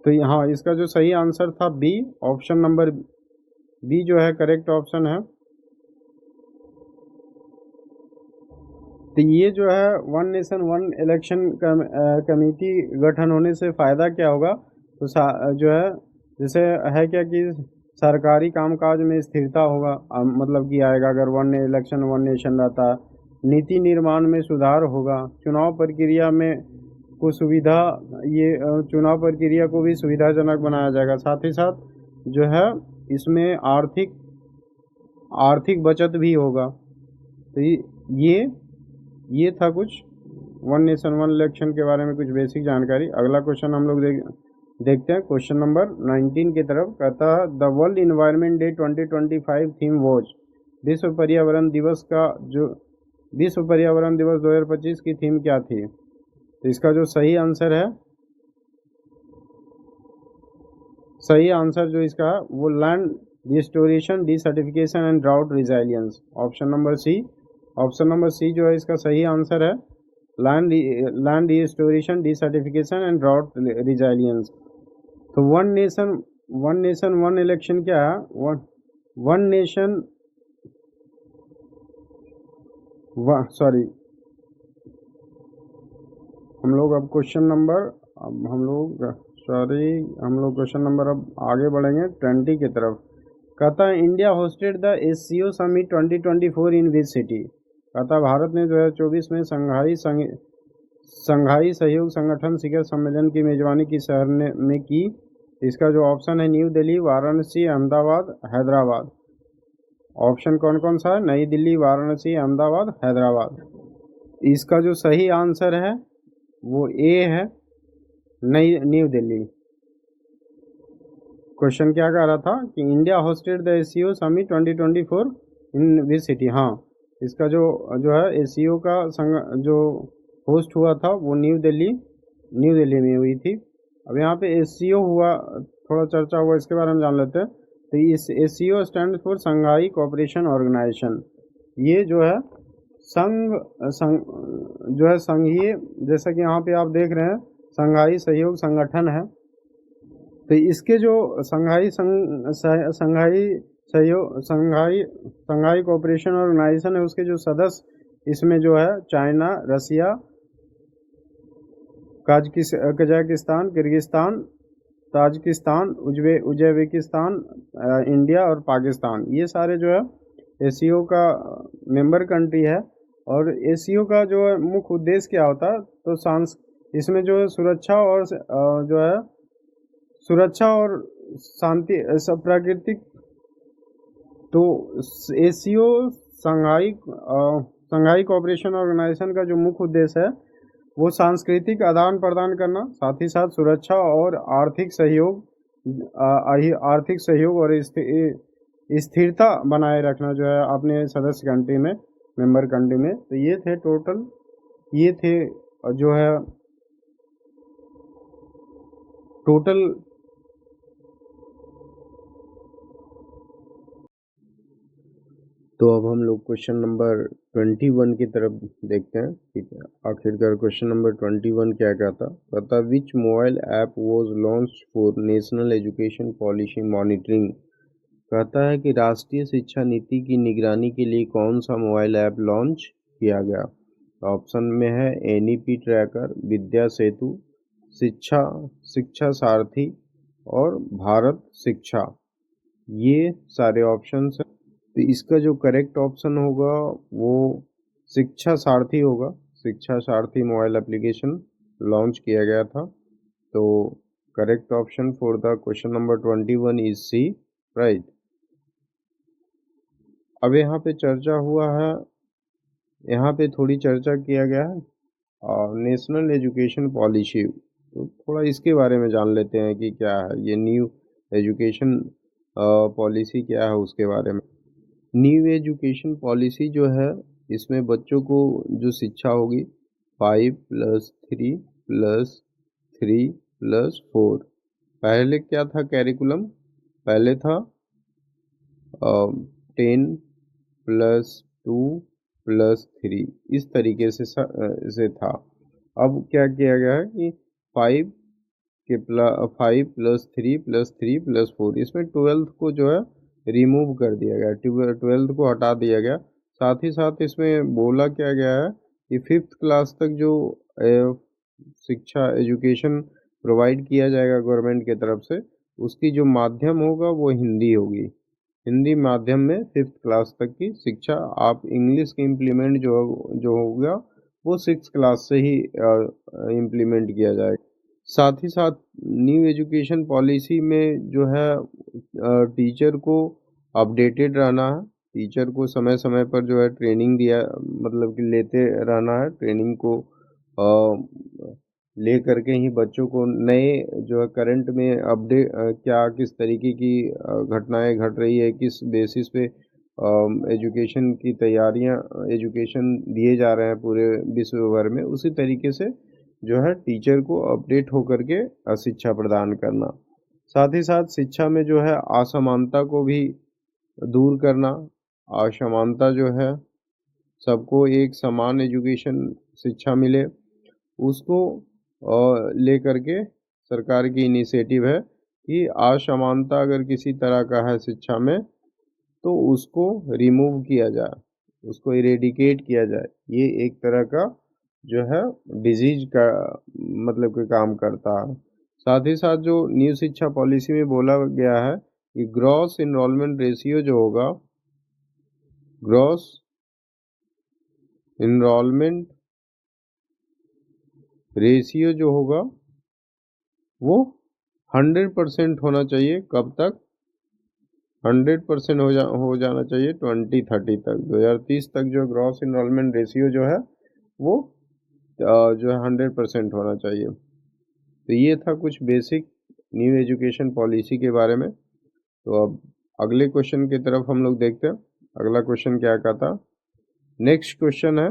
तो यहाँ इसका जो सही आंसर था बी, ऑप्शन नंबर बी जो है करेक्ट ऑप्शन है। तो ये जो है one nation one election committee गठन होने से फ़ायदा क्या होगा, तो जो है जैसे है क्या कि सरकारी कामकाज में स्थिरता होगा, मतलब कि आएगा अगर वन इलेक्शन वन नेशन रहता है। नीति निर्माण में सुधार होगा, चुनाव प्रक्रिया में को सुविधा, ये चुनाव प्रक्रिया को भी सुविधाजनक बनाया जाएगा। साथ ही साथ जो है इसमें आर्थिक बचत भी होगा। तो ये था कुछ वन नेशन वन इलेक्शन के बारे में कुछ बेसिक जानकारी। अगला क्वेश्चन हम लोग देखते हैं क्वेश्चन नंबर 19 की तरफ। कहता है the world environment day 2025 theme was, विश्व पर्यावरण दिवस 2025 की थीम क्या थी। तो इसका जो सही आंसर है, सही आंसर जो इसका है वो land restoration, desertification and drought resilience, option number C. Option number C जो है इसका सही आंसर है, land restoration, desertification and drought resilience. तो वन नेशन वन इलेक्शन क्या है, वन नेशन सॉरी, हम लोग क्वेश्चन नंबर अब आगे बढ़ेंगे 20 की तरफ। कहता है India hosted the SCO summit 2024 in which city. कहता भारत ने 2024 में संघाई सहयोग संगठन शिखर सम्मेलन की मेजबानी किस शहर में की। इसका जो ऑप्शन है न्यू दिल्ली, वाराणसी, अहमदाबाद, हैदराबाद। ऑप्शन कौन कौन सा है, नई दिल्ली, वाराणसी, अहमदाबाद, हैदराबाद। इसका जो सही आंसर है वो ए है, न्यू दिल्ली। क्वेश्चन क्या कह रहा था कि India hosted the SCO summit 2024 in which city. हाँ, इसका जो है एससीओ का जो होस्ट हुआ था वो न्यू दिल्ली में हुई थी। अब यहाँ पे एससीओ हुआ, थोड़ा चर्चा हुआ, इसके बारे में जान लेते हैं। तो इस SCO stand for Shanghai cooperation organisation. ये जो है संघीय, जैसा कि यहाँ पे आप देख रहे हैं संघाई सहयोग संगठन है। तो इसके जो संघाई कोऑपरेशन ऑर्गेनाइजेशन है, उसके जो सदस्य इसमें जो है China, Russia, Kazakhstan, Kyrgyzstan, Tajikistan, Uzbekistan, India और पाकिस्तान, ये सारे जो है एससीओ का मेंबर कंट्री है। और एससीओ का जो है मुख्य उद्देश्य क्या होता है, तो इसमें जो है सुरक्षा और शांति सब प्राकृतिक, तो एससीओ संघाई कोऑपरेशन ऑर्गेनाइजेशन का जो मुख्य उद्देश्य है वो सांस्कृतिक आदान प्रदान करना, साथ ही साथ सुरक्षा और आर्थिक सहयोग और स्थिरता बनाए रखना जो है अपने सदस्य कंट्री में, मेंबर कंट्री में। तो ये थे जो है टोटल। तो अब हम लोग क्वेश्चन नंबर 21 की तरफ देखते हैं। ठीक है, आखिरकार क्वेश्चन नंबर 21 क्या कहता, पता विच mobile app was launch for national education policy monitoring. कहता है कि राष्ट्रीय शिक्षा नीति की निगरानी के लिए कौन सा मोबाइल ऐप लॉन्च किया गया। ऑप्शन में है एनईपी ट्रैकर, विद्या सेतु, शिक्षा सारथी और भारत शिक्षा। ये सारे ऑप्शन हैं। तो इसका जो करेक्ट ऑप्शन होगा वो शिक्षा सारथी होगा। शिक्षा सारथी मोबाइल एप्लीकेशन लॉन्च किया गया था। तो correct option for the question number 21 is C, right. अब यहाँ पे चर्चा हुआ है, यहाँ पे थोड़ी चर्चा किया गया है नेशनल एजुकेशन पॉलिसी तो थोड़ा इसके बारे में जान लेते हैं कि क्या है ये न्यू एजुकेशन पॉलिसी क्या है उसके बारे में। न्यू एजुकेशन पॉलिसी जो है, इसमें बच्चों को जो शिक्षा होगी 5+3+3+4। पहले क्या था कैरिकुलम? पहले था 10+2+3, इस तरीके से था। अब क्या किया गया है कि 5 के 5+3+3+4, इसमें 12th को जो है रिमूव कर दिया गया, 12th को हटा दिया गया। साथ ही साथ इसमें बोला क्या गया है कि 5th क्लास तक जो शिक्षा एजुकेशन प्रोवाइड किया जाएगा गवर्नमेंट की तरफ से, उसकी जो माध्यम होगा वो हिंदी होगी। हिंदी माध्यम में 5th क्लास तक की शिक्षा, आप इंग्लिश की इम्प्लीमेंट जो होगा वो 6th क्लास से ही इम्प्लीमेंट किया जाएगा। साथ ही साथ न्यू एजुकेशन पॉलिसी में जो है टीचर को अपडेटेड रहना है, टीचर को समय समय पर जो है ट्रेनिंग दिया, मतलब कि लेते रहना है, ट्रेनिंग को ले करके ही बच्चों को नए जो है करंट में अपडेट क्या किस तरीके की घटनाएं घट रही है, किस बेसिस पे एजुकेशन की तैयारियां, एजुकेशन दिए जा रहे हैं पूरे विश्व भर में, उसी तरीके से जो है टीचर को अपडेट होकर के शिक्षा प्रदान करना। साथ ही साथ शिक्षा में जो है असमानता को भी दूर करना। असमानता जो है, सबको एक समान एजुकेशन शिक्षा मिले, उसको लेकर के सरकार की इनिशिएटिव है कि असमानता अगर किसी तरह का है शिक्षा में तो उसको रिमूव किया जाए, उसको इरेडिकेट किया जाए। ये एक तरह का जो है डिजीज का मतलब कि काम करता है। साथ ही साथ जो न्यू शिक्षा पॉलिसी में बोला गया है कि ग्रॉस इनरोलमेंट रेशियो जो होगा, ग्रॉस इनरोलमेंट रेशियो जो होगा वो 100% होना चाहिए। कब तक? 100% हो जाना चाहिए 2030 तक, 2030 तक जो ग्रॉस इनरोलमेंट रेशियो जो है वो जो है 100% होना चाहिए। तो ये था कुछ बेसिक न्यू एजुकेशन पॉलिसी के बारे में। तो अब अगले क्वेश्चन की तरफ हम लोग देखते हैं। अगला क्वेश्चन क्या कहता? नेक्स्ट क्वेश्चन है,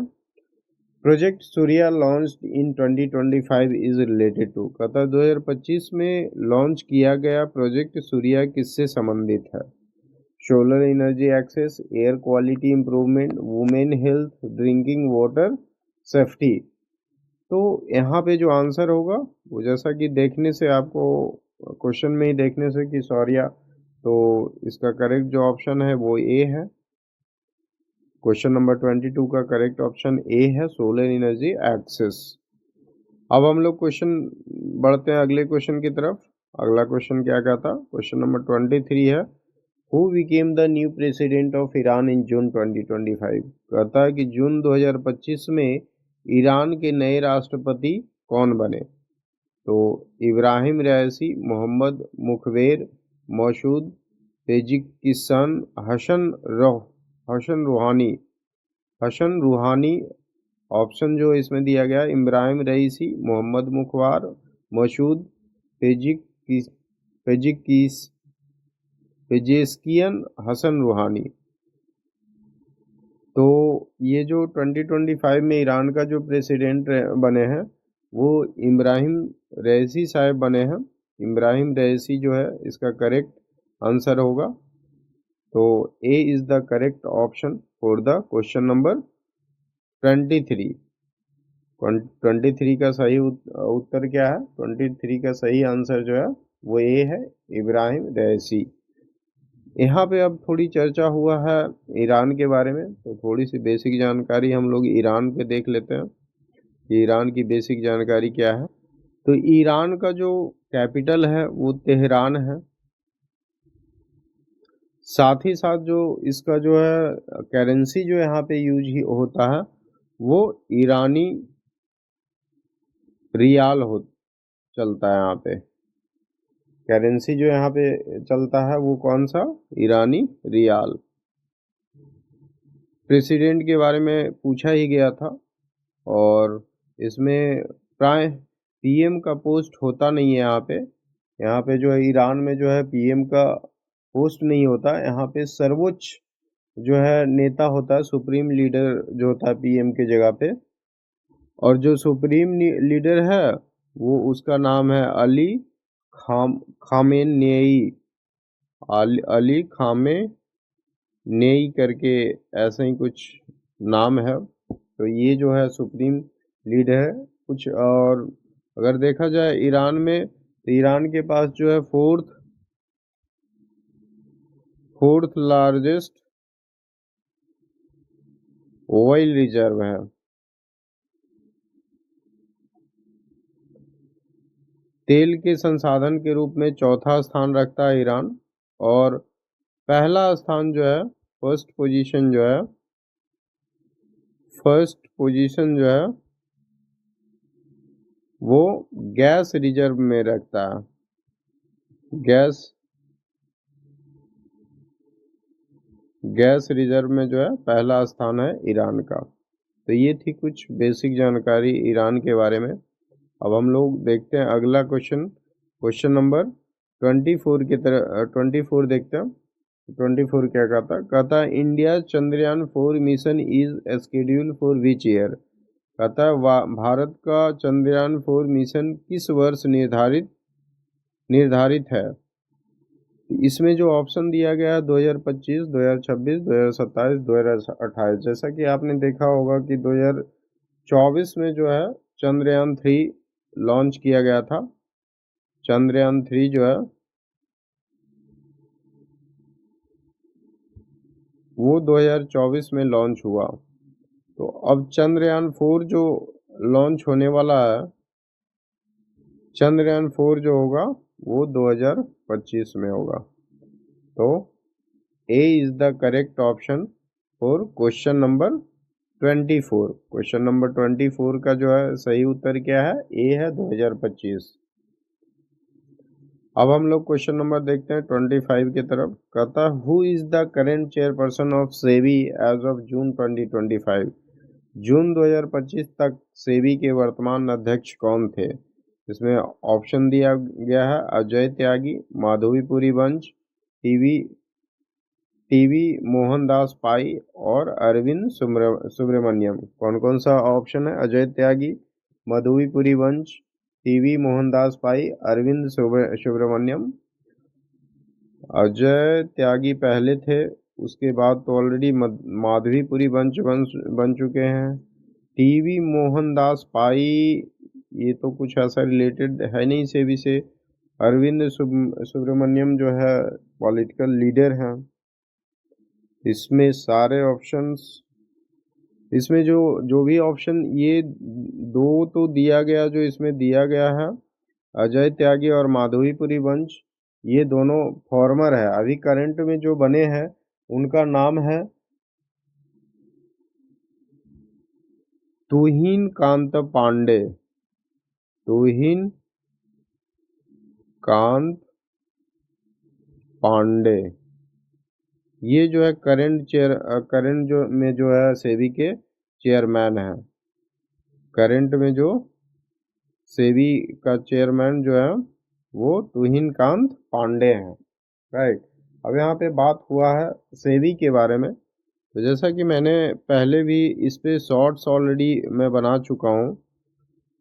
project Surya launched in 2025 is related to. कहता 2025 में लॉन्च किया गया प्रोजेक्ट सूर्या किससे संबंधित है? Solar energy access, air quality improvement, women health, drinking water safety. तो यहाँ पे जो आंसर होगा वो, जैसा कि देखने से आपको क्वेश्चन में ही देखने से कि सौर्या, तो इसका करेक्ट जो ऑप्शन है वो ए है। क्वेश्चन नंबर 22 का करेक्ट ऑप्शन ए है, सोलर एनर्जी एक्सेस। अब हम लोग क्वेश्चन बढ़ते हैं अगले क्वेश्चन की तरफ। अगला क्वेश्चन क्या कहता? क्वेश्चन नंबर 23 है, who became the new president of Iran in June 2025। कहता है कि जून 2025 में ईरान के नए राष्ट्रपति कौन बने? तो इब्राहिम रईसी, मोहम्मद मुखबेर, मसूद पेजिकिस्तान, हसन रूहानी। ऑप्शन जो इसमें दिया गया, इब्राहिम रईसी, मोहम्मद मुखबार, मसूद पेजेस्कियन, हसन रूहानी। तो ये जो 2025 में ईरान का जो प्रेसिडेंट बने हैं वो इब्राहिम रईसी साहब बने हैं। इब्राहिम रईसी जो है इसका करेक्ट आंसर होगा। तो A is the correct option for the question number 23। 23 का सही उत्तर क्या है? 23 का सही आंसर जो है वो ए है, इब्राहिम रईसी। यहाँ पे अब थोड़ी चर्चा हुआ है ईरान के बारे में, तो थोड़ी सी बेसिक जानकारी हम लोग ईरान पे देख लेते हैं कि ईरान की बेसिक जानकारी क्या है। तो ईरान का जो कैपिटल है वो तेहरान है। साथ ही साथ जो इसका जो है करेंसी जो यहाँ पे यूज होता है वो ईरानी रियाल चलता है यहाँ पे। करेंसी जो यहाँ पे चलता है वो कौन सा? ईरानी रियाल। प्रेसिडेंट के बारे में पूछा ही गया था और इसमें प्राय पीएम का पोस्ट होता नहीं है यहाँ पे जो है ईरान में जो है पीएम का पोस्ट नहीं होता, यहाँ पे सर्वोच्च जो है नेता होता है, सुप्रीम लीडर जो होता है पीएम के जगह पे। और जो सुप्रीम लीडर है वो उसका नाम है अली खामेनेई, अली खामेनेई करके ऐसा ही कुछ नाम है। तो ये जो है सुप्रीम लीडर है कुछ। और अगर देखा जाए ईरान में, तो ईरान के पास जो है फोर्थ लार्जेस्ट ऑयल रिजर्व है। तेल के संसाधन के रूप में चौथा स्थान रखता है ईरान। और पहला स्थान जो है, फर्स्ट पोजीशन जो है वो गैस रिजर्व में रखता है। गैस रिजर्व में जो है पहला स्थान है ईरान का। तो ये थी कुछ बेसिक जानकारी ईरान के बारे में। अब हम लोग देखते हैं अगला क्वेश्चन नंबर 24 की तरह 24 देखते हैं। 24 क्या कहता है India Chandrayaan 4 mission is schedule for which year. कहता है भारत का चंद्रयान 4 मिशन किस वर्ष निर्धारित है। इसमें जो ऑप्शन दिया गया है 2025, 2026, 2027, 2028। जैसा कि आपने देखा होगा कि 2024 में जो है चंद्रयान 3 लॉन्च किया गया था। चंद्रयान 3 जो है वो 2024 में लॉन्च हुआ। तो अब चंद्रयान 4 जो लॉन्च होने वाला है, चंद्रयान 4 जो होगा वो 2025 में होगा। तो A is the correct option for question number 24। Question number 24 का जो है सही उत्तर क्या है, ए है 2025। अब हम लोग क्वेश्चन नंबर देखते हैं 25 की तरफ। कहता who is the current chairperson of SEBI as of June 2025। June 2025 तक सेबी के वर्तमान अध्यक्ष कौन थे। इसमें ऑप्शन दिया गया है अजय त्यागी, माधवीपुरी वंश, टीवी मोहनदास पाई और अरविंद सुब्रमण्यम। कौन कौन सा ऑप्शन है, अजय त्यागी, माधवीपुरी वंश, टीवी मोहनदास पाई, अरविंद सुब्रमण्यम। अजय त्यागी पहले थे, उसके बाद तो ऑलरेडी माधवीपुरी वंश बन चुके हैं। टीवी मोहनदास पाई ये तो कुछ ऐसा रिलेटेड है नहीं सेबी से। अरविंद सुब्रमण्यम जो है पॉलिटिकल लीडर हैं। इसमें सारे ऑप्शंस, इसमें जो भी ऑप्शन ये दो तो दिया गया, जो इसमें दिया गया है अजय त्यागी और माधवीपुरी वंश, ये दोनों फॉर्मर है। अभी करंट में जो बने हैं उनका नाम है तुहिन कांत पांडे। तुहिन कांत पांडे ये जो है करंट जो में जो है सेबी के चेयरमैन है। करंट में जो सेबी का चेयरमैन जो है वो तुहिन कांत पांडे हैं। राइट। अब यहाँ पे बात हुआ है सेबी के बारे में। तो जैसा कि मैंने पहले भी इस पे शॉर्ट्स ऑलरेडी मैं बना चुका हूँ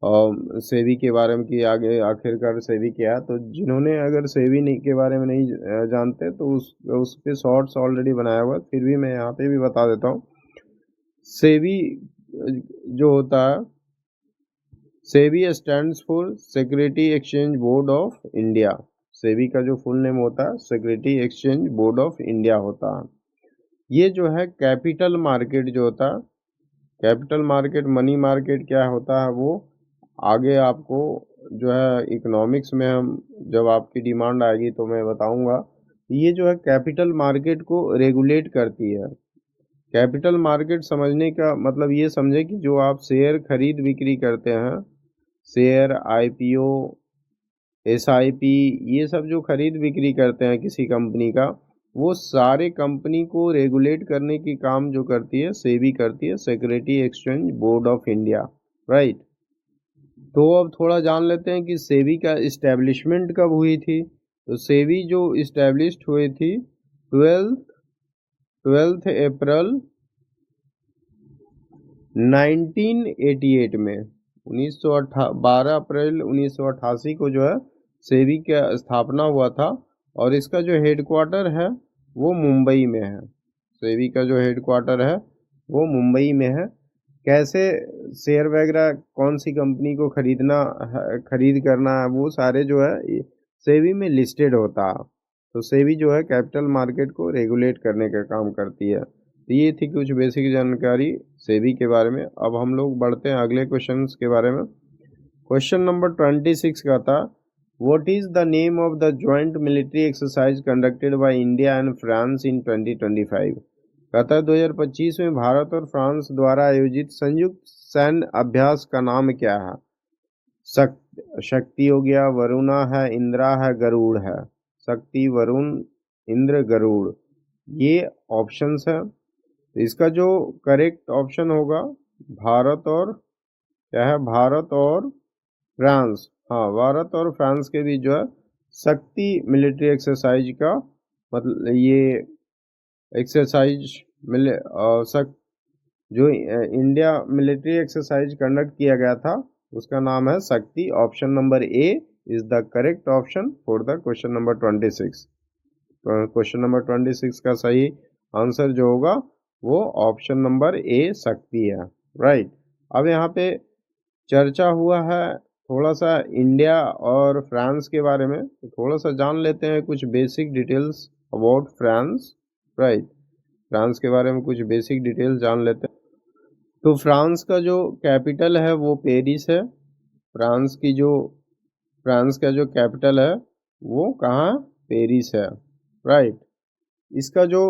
और सेबी के बारे में कि आगे आखिरकार सेबी क्या है। तो जिन्होंने अगर सेबी नहीं के बारे में नहीं जानते तो उस पे शॉर्ट्स ऑलरेडी बनाया हुआ है, फिर भी मैं यहाँ पे भी बता देता हूँ। सेबी जो होता है, SEBI stands for security exchange board of India. SEBI का जो फुल नेम होता है security exchange board of India होता है। ये जो है कैपिटल मार्केट जो होता है, कैपिटल मार्केट मनी मार्केट क्या होता है वो आगे आपको जो है इकोनॉमिक्स में हम जब आपकी डिमांड आएगी तो मैं बताऊंगा। ये जो है कैपिटल मार्केट को रेगुलेट करती है। कैपिटल मार्केट समझने का मतलब ये समझे कि जो आप शेयर खरीद बिक्री करते हैं, शेयर, आईपीओ, एसआईपी, ये सब जो खरीद बिक्री करते हैं किसी कंपनी का, वो सारे कंपनी को रेगुलेट करने की काम जो करती है सेबी करती है, security exchange board of India. Right. तो अब थोड़ा जान लेते हैं कि सेबी का इस्टेब्लिशमेंट कब हुई थी। तो सेबी जो इस्टेब्लिश्ड हुई थी 12 अप्रैल 1988 में, 12 अप्रैल 1988 को जो है सेबी का स्थापना हुआ था। और इसका जो हेडक्वार्टर है वो मुंबई में है। सेबी का जो हेडक्वार्टर है वो मुंबई में है। कैसे शेयर वगैरह कौन सी कंपनी को खरीदना है, खरीद करना है, वो सारे जो है सेबी में लिस्टेड होता है। तो सेबी जो है कैपिटल मार्केट को रेगुलेट करने का काम करती है। तो ये थी कुछ बेसिक जानकारी सेबी के बारे में। अब हम लोग बढ़ते हैं अगले क्वेश्चंस के बारे में। क्वेश्चन नंबर 26 का था, what is the name of the joint military exercise conducted by India and France in 2025। कहता है 2025 में भारत और फ्रांस द्वारा आयोजित संयुक्त सैन्य अभ्यास का नाम क्या है। शक्ति हो गया, वरुणा है, इंद्रा है, गरुड़ है। शक्ति, वरुण, इंद्र, गरुड़, ये ऑप्शंस है। तो इसका जो करेक्ट ऑप्शन होगा भारत और क्या है, भारत और फ्रांस। हाँ, भारत और फ्रांस के बीच जो है शक्ति मिलिट्री एक्सरसाइज का मतलब ये एक्सरसाइज मिले जो इंडिया मिलिट्री एक्सरसाइज कंडक्ट किया गया था उसका नाम है शक्ति। Option number A is the correct option for the question number 26। Question number 26 का सही आंसर जो होगा वो ऑप्शन नंबर ए शक्ति है। राइट। अब यहाँ पे चर्चा हुआ है थोड़ा सा इंडिया और फ्रांस के बारे में, तो थोड़ा सा जान लेते हैं कुछ basic details about France. Right, France के बारे में कुछ बेसिक डिटेल्स जान लेते हैं। तो फ्रांस का जो कैपिटल है वो पेरिस है। फ्रांस का जो कैपिटल है वो कहाँ, पेरिस है। राइट। इसका जो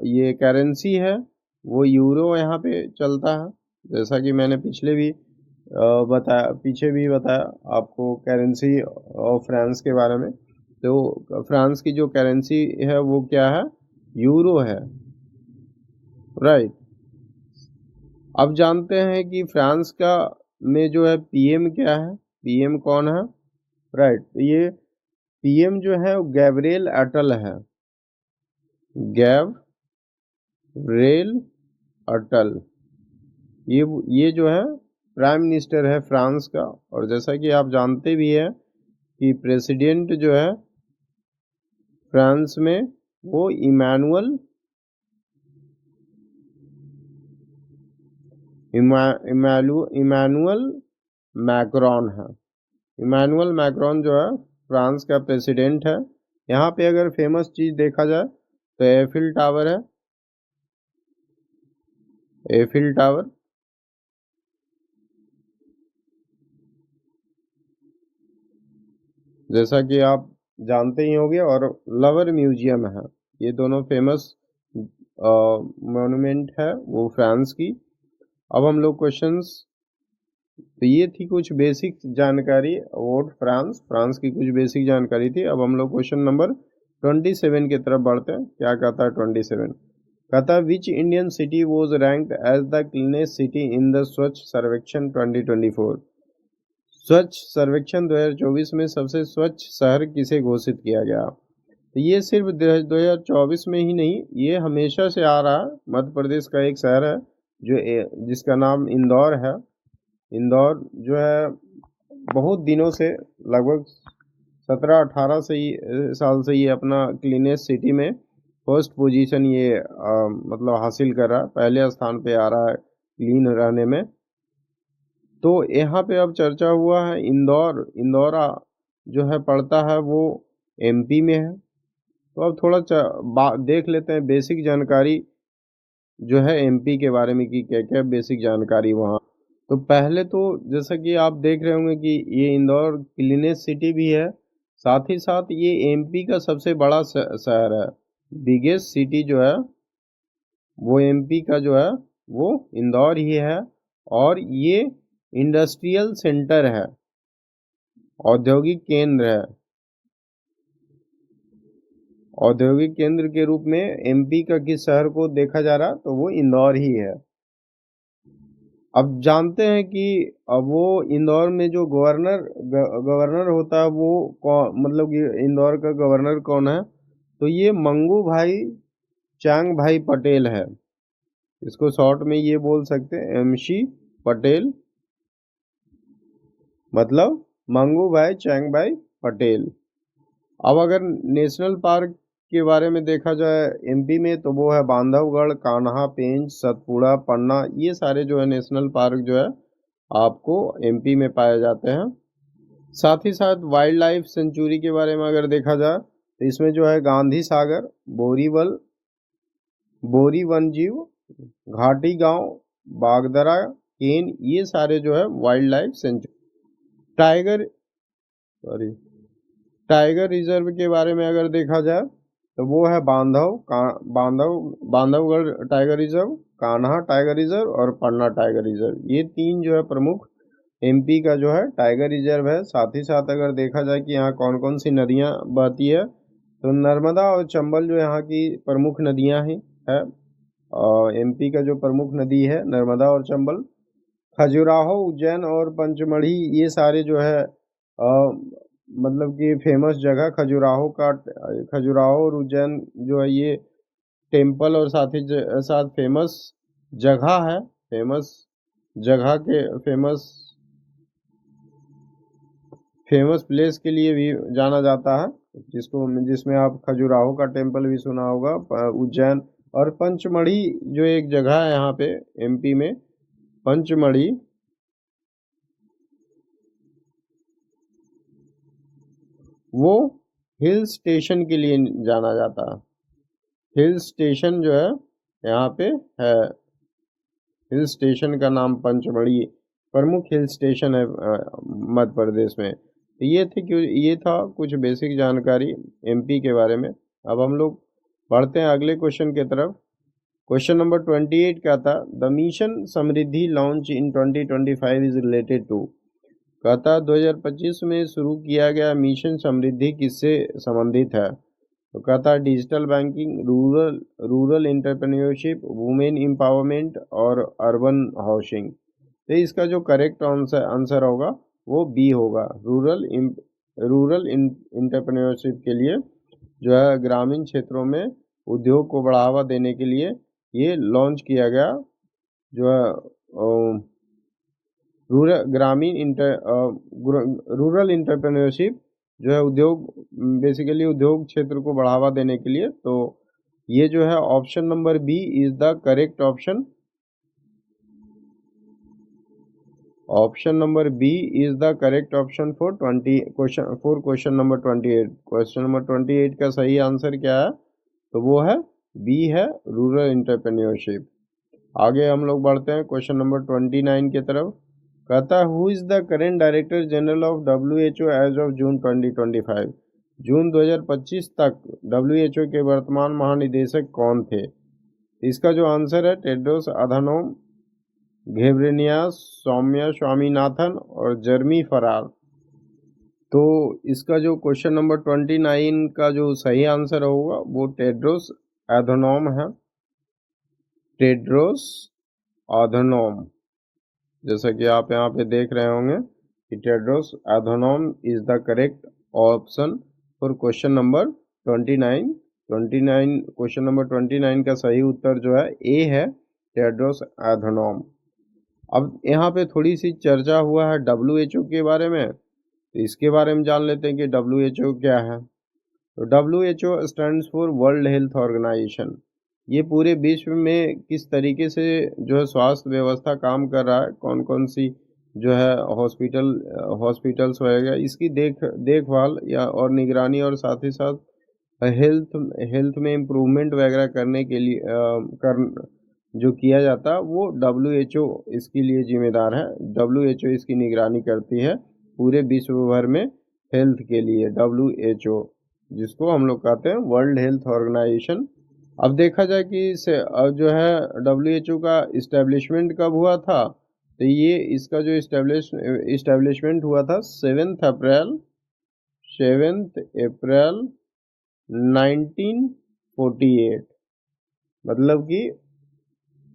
ये करेंसी है वो यूरो यहाँ पे चलता है। जैसा कि मैंने पीछे भी बताया आपको करेंसी ऑफ फ्रांस के बारे में। तो फ्रांस की जो करेंसी है वो क्या है, यूरो है। राइट। अब जानते हैं कि फ्रांस का में जो है पीएम क्या है, पीएम कौन है। राइट। तो ये पीएम जो है गैब्रिएल अटल है। गैब्रिएल अटल, ये जो है प्राइम मिनिस्टर है फ्रांस का। और जैसा कि आप जानते भी हैं कि प्रेसिडेंट जो है फ्रांस में वो इमानुअल मैक्रोन है। इमानुअल मैक्रोन जो है फ्रांस का प्रेसिडेंट है। यहाँ पे अगर फेमस चीज देखा जाए तो एफिल टावर है। एफिल टावर, जैसा कि आप जानते ही होंगे, और लवर म्यूजियम है। ये दोनों फेमस मॉन्यूमेंट है वो फ्रांस की। अब हम लोग क्वेश्चंस, तो ये थी कुछ बेसिक जानकारी अबाउट फ्रांस की कुछ बेसिक जानकारी थी। अब हम लोग क्वेश्चन नंबर 27 की तरफ बढ़ते हैं। क्या कहता है 27, कहता है which Indian city was ranked as the cleanest city in the Swachh Survekshan 2024। स्वच्छ सर्वेक्षण 2024 में सबसे स्वच्छ शहर किसे घोषित किया गया। तो ये सिर्फ 2024 में ही नहीं, ये हमेशा से आ रहा है। मध्य प्रदेश का एक शहर है जिसका नाम इंदौर है। इंदौर जो है बहुत दिनों से, लगभग 17-18 साल से ये अपना क्लीनेस्ट सिटी में फर्स्ट पोजीशन ये मतलब हासिल कर रहा है, पहले स्थान पे आ रहा है क्लीन रहने में। तो यहाँ पे अब चर्चा हुआ है इंदौरा जो है पड़ता है वो एमपी में है। तो अब थोड़ा देख लेते हैं बेसिक जानकारी जो है एमपी के बारे में कि क्या क्या बेसिक जानकारी वहाँ। तो पहले तो जैसा कि आप देख रहे होंगे कि ये इंदौर क्लीनेस्ट सिटी भी है, साथ ही साथ ये एमपी का सबसे बड़ा शहर है। बिगेस्ट सिटी जो है वो एमपी का जो है वो इंदौर ही है। और ये इंडस्ट्रियल सेंटर है, औद्योगिक केंद्र है। औद्योगिक केंद्र के रूप में एमपी का किस शहर को देखा जा रहा, तो वो इंदौर ही है। अब जानते हैं कि अब वो इंदौर में जो गवर्नर होता है वो मतलब कि इंदौर का गवर्नर कौन है, तो ये मंगू भाई चांग भाई पटेल है। इसको शॉर्ट में ये बोल सकते हैं MC पटेल, मतलब मंगू भाई चैंग भाई पटेल। अब अगर नेशनल पार्क के बारे में देखा जाए MP में, तो वो है बांधवगढ़, कान्हा, पेंच, सतपुड़ा, पन्ना, ये सारे जो है नेशनल पार्क जो है आपको MP में पाए जाते हैं। साथ ही साथ वाइल्ड लाइफ सेंचुरी के बारे में अगर देखा जाए, तो इसमें जो है गांधी सागर, बोरीवल, बोरी वन्यजीव, घाटी गांव, बागदरा, केन, ये सारे जो है wild life sanctuary. Tiger sorry tiger reserve के बारे में अगर देखा जाए, तो वो है Bandhavgarh tiger reserve, Kanha tiger reserve और पन्ना टाइगर रिजर्व। ये तीन जो है प्रमुख MP का जो है टाइगर रिजर्व है। साथ ही साथ अगर देखा जाए कि यहाँ कौन कौन सी नदियाँ बहती है, तो नर्मदा और चंबल जो यहाँ की प्रमुख नदियाँ हैं है। और MP का जो प्रमुख नदी है नर्मदा और चंबल। खजुराहो, उज्जैन और पंचमढ़ी, ये सारे जो है मतलब कि फेमस जगह खजुराहो और उज्जैन जो है ये टेम्पल और साथ फेमस जगह है। फेमस जगह के फेमस प्लेस के लिए भी जाना जाता है, जिसमें आप खजुराहो का टेम्पल भी सुना होगा, उज्जैन और पंचमढ़ी जो एक जगह है यहाँ पे MP में, पंचमढ़ी, वो हिल स्टेशन के लिए जाना जाता है। हिल स्टेशन जो है यहाँ पे है। हिल स्टेशन का नाम पंचमढ़ी प्रमुख हिल स्टेशन है मध्य प्रदेश में। तो ये था कुछ बेसिक जानकारी MP के बारे में। अब हम लोग बढ़ते हैं अगले क्वेश्चन की तरफ। क्वेश्चन नंबर 28 क्या था, the mission Samriddhi launch in 2025 is related to. कहता 2025 में शुरू किया गया मिशन समृद्धि किससे संबंधित है, तो कहता है digital banking, rural entrepreneurship, women empowerment और अर्बन हाउसिंग। तो इसका जो करेक्ट आंसर होगा वो B होगा। रूरल एंटरप्रेन्योरशिप के लिए जो है ग्रामीण क्षेत्रों में उद्योग को बढ़ावा देने के लिए ये लॉन्च किया गया जो है रूरल इंटरप्रेन्योरशिप जो है उद्योग क्षेत्र को बढ़ावा देने के लिए। तो ये जो है option number B is the correct option. Option number B is the correct option for question number 28। Question number 28 का सही आंसर क्या है, तो वो है B है, रूरल इंटरप्रेन्योरशिप। आगे हम लोग बढ़ते हैं क्वेश्चन नंबर 29 की तरफ। कहता है who is the current director general of WHO as of June 2025। June 2025 तक WHO के वर्तमान महानिदेशक कौन थे। इसका जो आंसर है टेड्रोस अधानोम घेब्रेनियास, सौम्या स्वामीनाथन और जर्मी फरार। तो इसका जो क्वेश्चन नंबर 29 का जो सही आंसर होगा वो टेड्रोस अधानोम है। टेड्रोस अधानोम, जैसा कि आप यहाँ पे देख रहे होंगे कि Tedros Adhanom is the correct option for question number 29। Question number 29 का सही उत्तर जो है A है, टेड्रोस अधानोम। अब यहाँ पे थोड़ी सी चर्चा हुआ है WHO के बारे में, तो इसके बारे में जान लेते हैं कि WHO क्या है। तो WHO stands for world health organisation. ये पूरे विश्व में किस तरीके से जो है स्वास्थ्य व्यवस्था काम कर रहा है, कौन कौन सी जो है हॉस्पिटल्स वगैरह, इसकी देखभाल या और निगरानी और साथ ही साथ हेल्थ में इम्प्रूवमेंट वगैरह करने के लिए जो किया जाता है वो WHO इसके लिए जिम्मेदार है। WHO इसकी निगरानी करती है पूरे विश्व भर में हेल्थ के लिए। WHO जिसको हम लोग कहते हैं वर्ल्ड हेल्थ ऑर्गेनाइजेशन। अब देखा जाए कि अब जो है WHO का इस्टेब्लिशमेंट कब हुआ था, तो ये इसका जो इस्टेब्लिशमेंट हुआ था 7 अप्रैल 1948, मतलब कि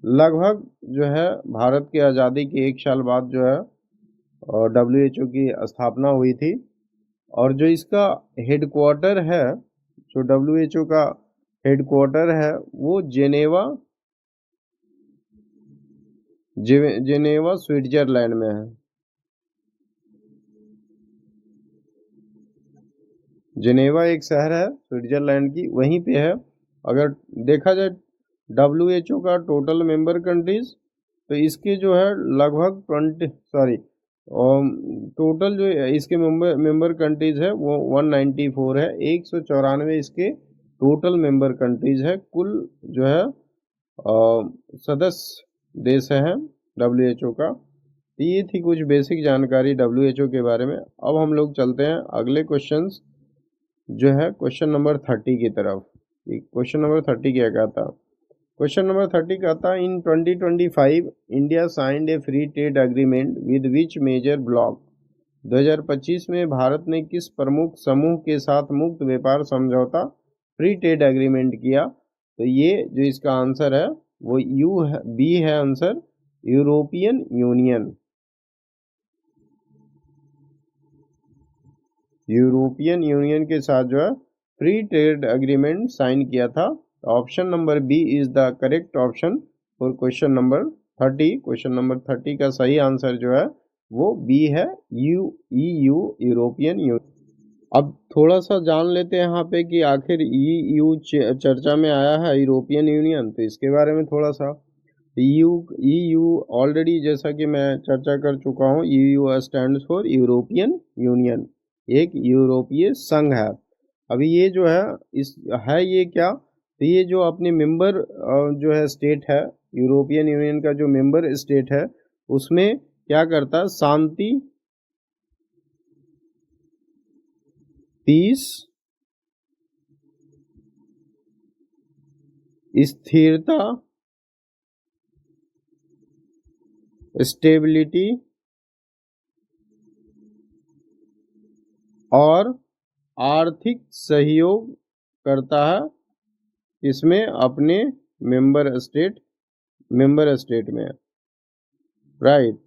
लगभग जो है भारत की आज़ादी के 1 साल बाद जो है WHO की स्थापना हुई थी और जो इसका हेडक्वार्टर है, जो WHO का हेडक्वार्टर है वो जेनेवा स्विट्जरलैंड में है। जेनेवा एक शहर है स्विट्जरलैंड की, वहीं पे है। अगर देखा जाए WHO का टोटल मेंबर कंट्रीज, तो इसके जो है लगभग टोटल जो इसके मेंबर कंट्रीज है वो 194 है। 194 इसके टोटल मेंबर कंट्रीज है। कुल जो है सदस्य देश हैं WHO का। तो ये थी कुछ बेसिक जानकारी WHO के बारे में। अब हम लोग चलते हैं अगले क्वेश्चंस जो है क्वेश्चन नंबर 30 की तरफ। क्वेश्चन नंबर 30 क्या कहता? क्वेश्चन नंबर 30 कहता है in 2025 India signed a free trade agreement with which major bloc. 2025 में भारत ने किस प्रमुख समूह के साथ मुक्त व्यापार समझौता फ्री ट्रेड एग्रीमेंट किया? तो ये जो इसका आंसर है वो बी है answer, European union. European union के साथ जो है फ्री ट्रेड एग्रीमेंट साइन किया था। Option number B is the correct option for question number 30। Question number 30 का सही आंसर जो है वो बी है, यूरोपियन यूनियन। अब थोड़ा सा जान लेते हैं यहाँ पे कि आखिर EU चर्चा में आया है यूरोपियन यूनियन, तो इसके बारे में थोड़ा सा। EU ऑलरेडी जैसा कि मैं चर्चा कर चुका हूँ, EU stands for European union, एक यूरोपीय संघ है। अभी ये जो है ये क्या, तो ये जो अपने मेंबर जो है स्टेट है, यूरोपियन यूनियन का जो मेंबर स्टेट है उसमें क्या करता है, शांति, पीस, स्थिरता, स्टेबिलिटी और आर्थिक सहयोग करता है। इसमें अपने मेंबर स्टेट में, राइट,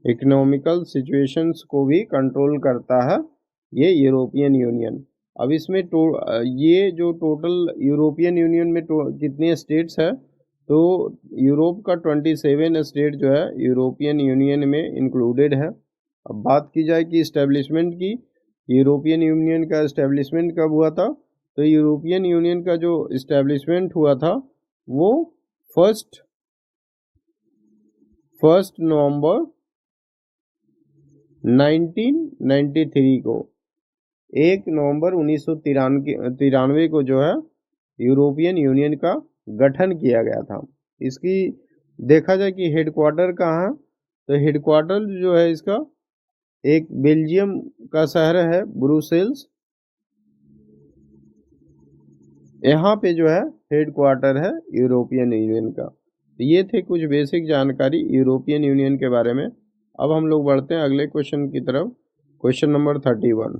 इकोनॉमिकल सिचुएशंस को भी कंट्रोल करता है ये यूरोपियन यूनियन। अब इसमें ये जो टोटल यूरोपियन यूनियन में कितने स्टेट्स है, तो यूरोप का 27 स्टेट जो है यूरोपियन यूनियन में इंक्लूडेड है। अब बात की जाए कि इस्टेब्लिशमेंट की, यूरोपियन यूनियन का इस्टेब्लिशमेंट कब हुआ था, तो यूरोपियन यूनियन का जो इस्टेब्लिशमेंट हुआ था वो फर्स्ट नवंबर 1993 को, 1 नवंबर 1993 को जो है यूरोपियन यूनियन का गठन किया गया था। इसकी देखा जाए कि हेडक्वार्टर कहाँ है, तो हेडक्वार्टर जो है इसका एक बेल्जियम का शहर है ब्रुसेल्स, यहाँ पे जो है हेडक्वार्टर है यूरोपियन यूनियन का। तो ये थे कुछ बेसिक जानकारी यूरोपियन यूनियन के बारे में। अब हम लोग बढ़ते हैं अगले क्वेश्चन की तरफ। क्वेश्चन नंबर 31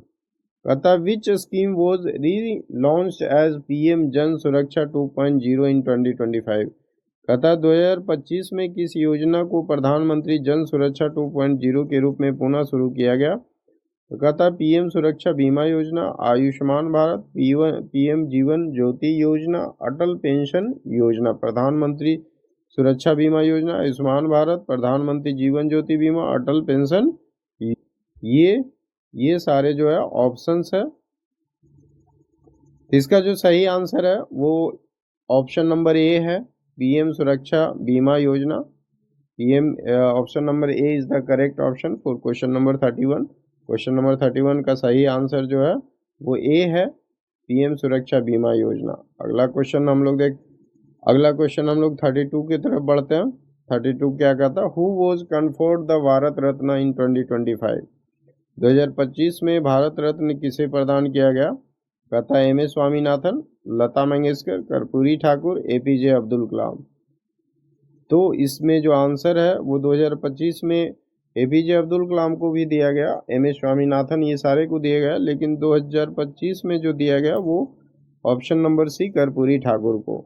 कहता विच स्कीम वॉज री लॉन्च्ड एज PM जन सुरक्षा 2.0 इन 2025। कहता 2025 में किस योजना को प्रधानमंत्री जन सुरक्षा 2.0 के रूप में पुनः शुरू किया गया? तो कहता PM सुरक्षा बीमा योजना, आयुष्मान भारत, PM जीवन ज्योति योजना, अटल पेंशन योजना। प्रधानमंत्री सुरक्षा बीमा योजना, आयुष्मान भारत, प्रधानमंत्री जीवन ज्योति बीमा, अटल पेंशन, ये सारे जो है ऑप्शंस है। इसका जो सही आंसर है वो ऑप्शन नंबर ए है, PM सुरक्षा बीमा योजना। Option number A is the correct option for question number 31। Question number 31 का सही आंसर जो है वो ए है, PM सुरक्षा बीमा योजना। अगला क्वेश्चन हम लोग 32 की तरफ बढ़ते हैं। 32 क्या कहता, who was conferred the Bharat Ratna in 2025। 2025 में भारत रत्न किसे प्रदान किया गया? कहता है MS स्वामीनाथन, लता मंगेशकर, कर्पूरी ठाकुर, APJ अब्दुल कलाम। तो इसमें जो आंसर है वो 2025 में APJ अब्दुल कलाम को भी दिया गया, MS स्वामीनाथन, ये सारे को दिया गया, लेकिन 2025 में जो दिया गया वो option number C Karpoori Thakur को।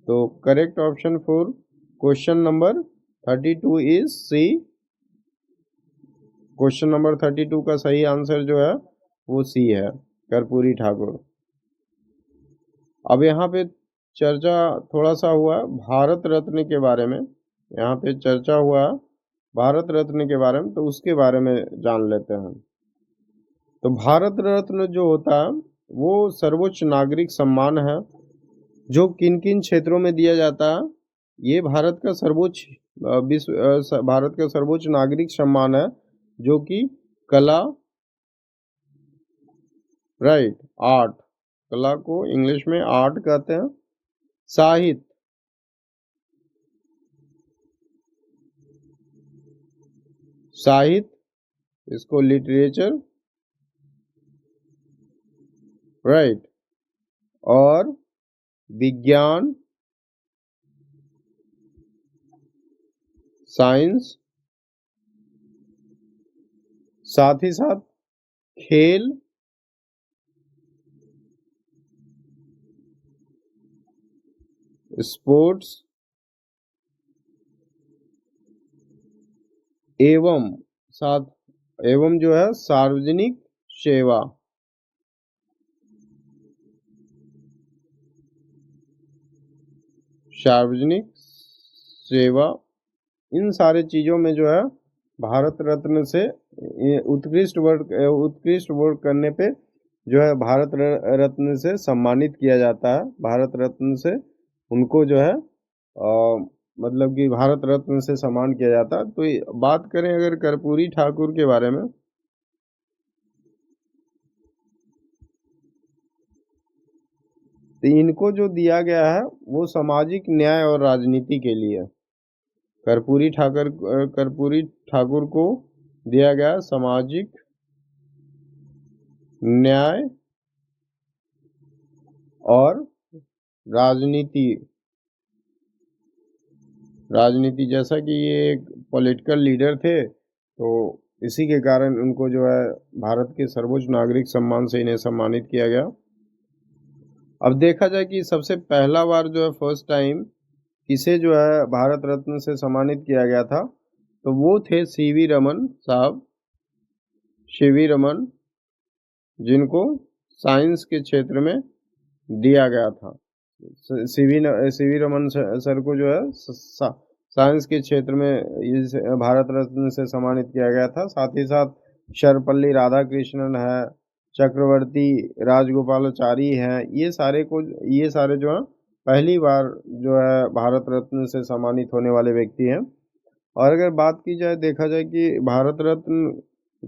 तो correct option for question number 32 is C. Question number 32 का सही आंसर जो है वो सी है, कर्पूरी ठाकुर। अब यहाँ पे चर्चा थोड़ा सा हुआ भारत रत्न के बारे में, यहाँ पे चर्चा हुआ भारत रत्न के बारे में, तो उसके बारे में जान लेते हैं। तो भारत रत्न जो होता है वो सर्वोच्च नागरिक सम्मान है जो किन किन क्षेत्रों में दिया जाता है। ये भारत का सर्वोच्च भारत का सर्वोच्च नागरिक सम्मान है जो कि कला, राइट, आर्ट, कला को इंग्लिश में आर्ट कहते हैं, साहित्य, साहित्य इसको लिटरेचर, राइट, और विज्ञान, साइंस, साथ ही साथ खेल, स्पोर्ट्स एवं जो है सार्वजनिक सेवा। सार्वजनिक सेवा, इन सारे चीजों में जो है भारत रत्न से उत्कृष्ट वर्क करने पे जो है भारत रत्न से सम्मानित किया जाता है। भारत रत्न से उनको जो है मतलब कि भारत रत्न से सम्मान किया जाता है। तो बात करें अगर कर्पूरी ठाकुर के बारे में, तो इनको जो दिया गया है वो सामाजिक न्याय और राजनीति के लिए। कर्पूरी ठाकुर को दिया गया सामाजिक न्याय और राजनीति। जैसा कि ये एक पॉलिटिकल लीडर थे, तो इसी के कारण उनको जो है भारत के सर्वोच्च नागरिक सम्मान से इन्हें सम्मानित किया गया। अब देखा जाए कि सबसे पहला बार जो है फर्स्ट टाइम किसे जो है भारत रत्न से सम्मानित किया गया था, तो वो थे सीवी रमन साहब, सीवी रमन, जिनको साइंस के क्षेत्र में दिया गया था। सीवी रमन सर को जो है साइंस के क्षेत्र में भारत रत्न से सम्मानित किया गया था। साथ ही साथ सर्वपल्ली राधाकृष्णन है, चक्रवर्ती राजगोपालाचारी हैं, ये सारे जो है पहली बार जो है भारत रत्न से सम्मानित होने वाले व्यक्ति हैं। और अगर बात की जाए, देखा जाए कि भारत रत्न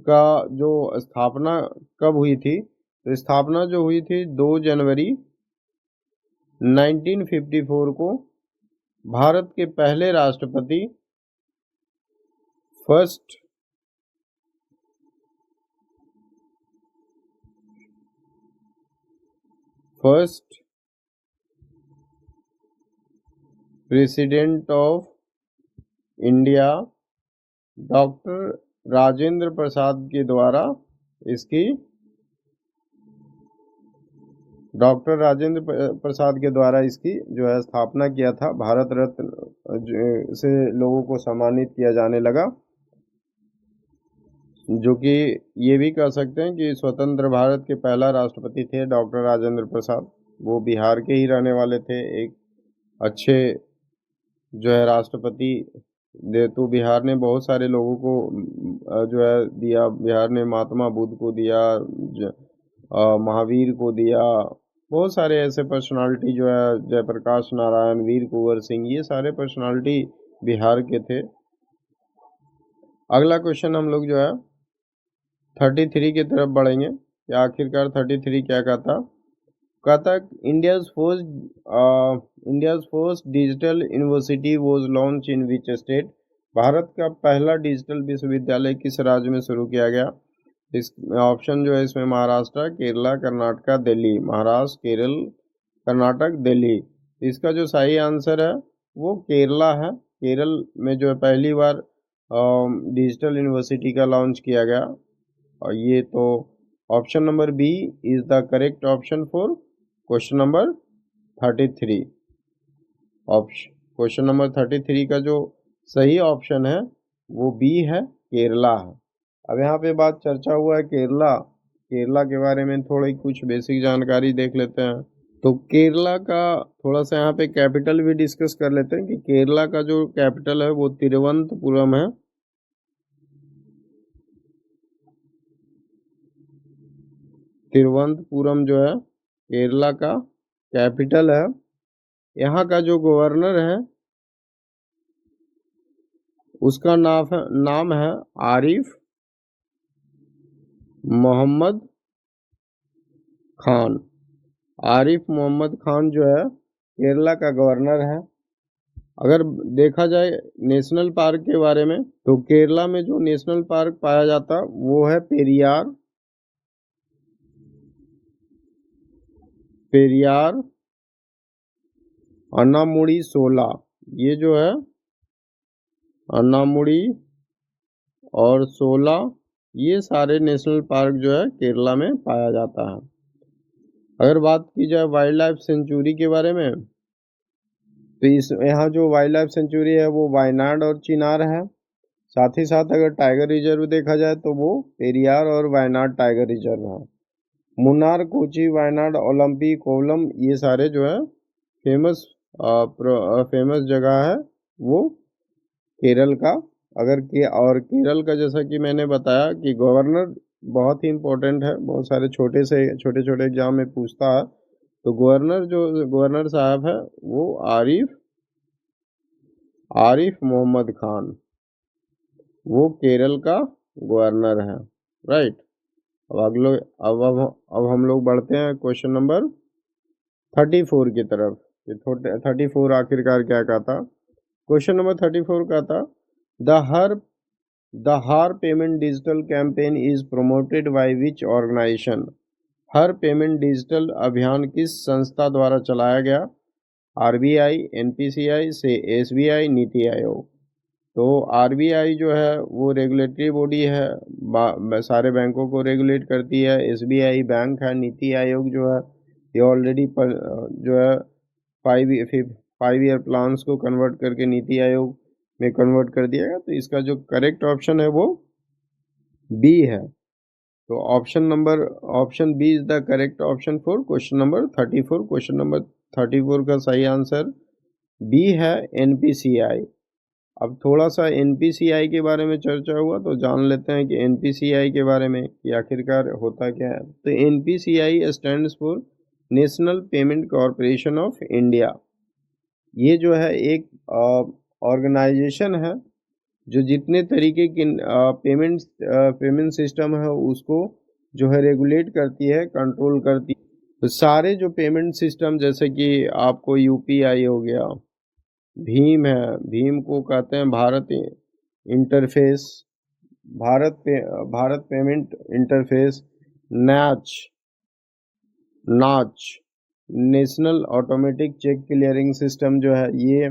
का जो स्थापना कब हुई थी, तो स्थापना जो हुई थी 2 जनवरी 1954 को भारत के पहले राष्ट्रपति first president of India doctor Rajendra Prasad के द्वारा इसकी जो है स्थापना किया था। भारत रत्न से लोगों को सम्मानित किया जाने लगा, जो कि ये भी कह सकते हैं कि स्वतंत्र भारत के पहला राष्ट्रपति थे डॉक्टर राजेंद्र प्रसाद। वो बिहार के ही रहने वाले थे, एक अच्छे जो है राष्ट्रपति। तो बिहार ने बहुत सारे लोगों को जो है दिया। बिहार ने महात्मा बुद्ध को दिया, महावीर को दिया, बहुत सारे ऐसे पर्सनालिटी जो है जयप्रकाश नारायण, वीर कुंवर सिंह, ये सारे पर्सनालिटी बिहार के थे। अगला क्वेश्चन हम लोग जो है 33 की तरफ बढ़ेंगे। या आखिरकार 33 क्या कहता India's first digital university was launch in which state. Bharat का पहला डिजिटल विश्वविद्यालय किस राज्य में शुरू किया गया। इस ऑप्शन जो है इसमें महाराष्ट्र, केरला, कर्नाटक, दिल्ली। महाराष्ट्र, केरल, कर्नाटक, दिल्ली। इसका जो सही आंसर है वो केरला है। केरल में जो है पहली बार डिजिटल यूनिवर्सिटी का लॉन्च किया गया। और ये तो option number B is the correct option for question number 33 option. Question number 33 का जो सही ऑप्शन है वो बी है, केरला है। अब यहाँ पे बात चर्चा हुआ है केरला, केरला के बारे में थोड़ी कुछ बेसिक जानकारी देख लेते हैं। तो केरला का थोड़ा सा यहाँ पे कैपिटल भी डिस्कस कर लेते हैं कि केरला का जो कैपिटल है वो तिरुवनंतपुरम है। तिरुवनंतपुरम जो है केरला का कैपिटल है। यहाँ का जो गवर्नर है उसका नाम है आरिफ मोहम्मद खान। आरिफ मोहम्मद खान जो है केरला का गवर्नर है। अगर देखा जाए नेशनल पार्क के बारे में तो केरला में जो नेशनल पार्क पाया जाता वो है पेरियार अन्नामुडी सोला। ये जो है अन्नामुडी और सोला, ये सारे नेशनल पार्क जो है केरला में पाया जाता है। अगर बात की जाए वाइल्ड लाइफ सेंचुरी के बारे में तो इस यहाँ जो वाइल्ड लाइफ सेंचुरी है वो वायनाड और चिनार है। साथ ही साथ अगर टाइगर रिजर्व देखा जाए तो वो पेरियार और वायनाड टाइगर रिजर्व है। मुन्नार, कोची, वायनाड, ओलंपी, कोवलम, ये सारे जो है फेमस फेमस जगह है वो केरल का। और केरल का जैसा कि मैंने बताया कि गवर्नर बहुत ही इम्पोर्टेंट है, बहुत सारे छोटे छोटे एग्जाम में पूछता है। तो गवर्नर साहब है वो आरिफ मोहम्मद खान, वो केरल का गवर्नर है, राइट। अब हम लोग बढ़ते हैं क्वेश्चन नंबर 34 की तरफ। 34 आखिरकार क्या कहता? क्वेश्चन नंबर 34 का था the Har payment digital campaign is promoted by which organisation. Har payment digital अभियान किस संस्था द्वारा चलाया गया? आरबीआई, एनपीसीआई से एसबीआई, नीति आयोग। तो आरबीआई जो है वो रेगुलेटरी बॉडी है, सारे बैंकों को रेगुलेट करती है। एसबीआई बैंक है। नीति आयोग जो है ये ऑलरेडी जो है 5 ईयर प्लान्स को कन्वर्ट करके नीति आयोग में कन्वर्ट कर दिया गया। तो इसका जो करेक्ट ऑप्शन है वो बी है। तो option B is the correct option for question number 34। Question number 34 का सही आंसर बी है, एनपीसीआई। अब थोड़ा सा एनपीसीआई के बारे में चर्चा हुआ तो जान लेते हैं कि एनपीसीआई के बारे में कि आखिरकार होता क्या है। तो NPCI stands for national payment corporation of India. ये जो है एक ऑर्गेनाइजेशन है जो जितने तरीके की पेमेंट सिस्टम है उसको जो है रेगुलेट करती है, कंट्रोल करती है। तो सारे जो पेमेंट सिस्टम जैसे कि आपको यूपीआई हो गया, भीम है, भीम को कहते हैं इंटरफेस भारत पेमेंट इंटरफेस, नाच national automatic cheque clearing system जो है ये,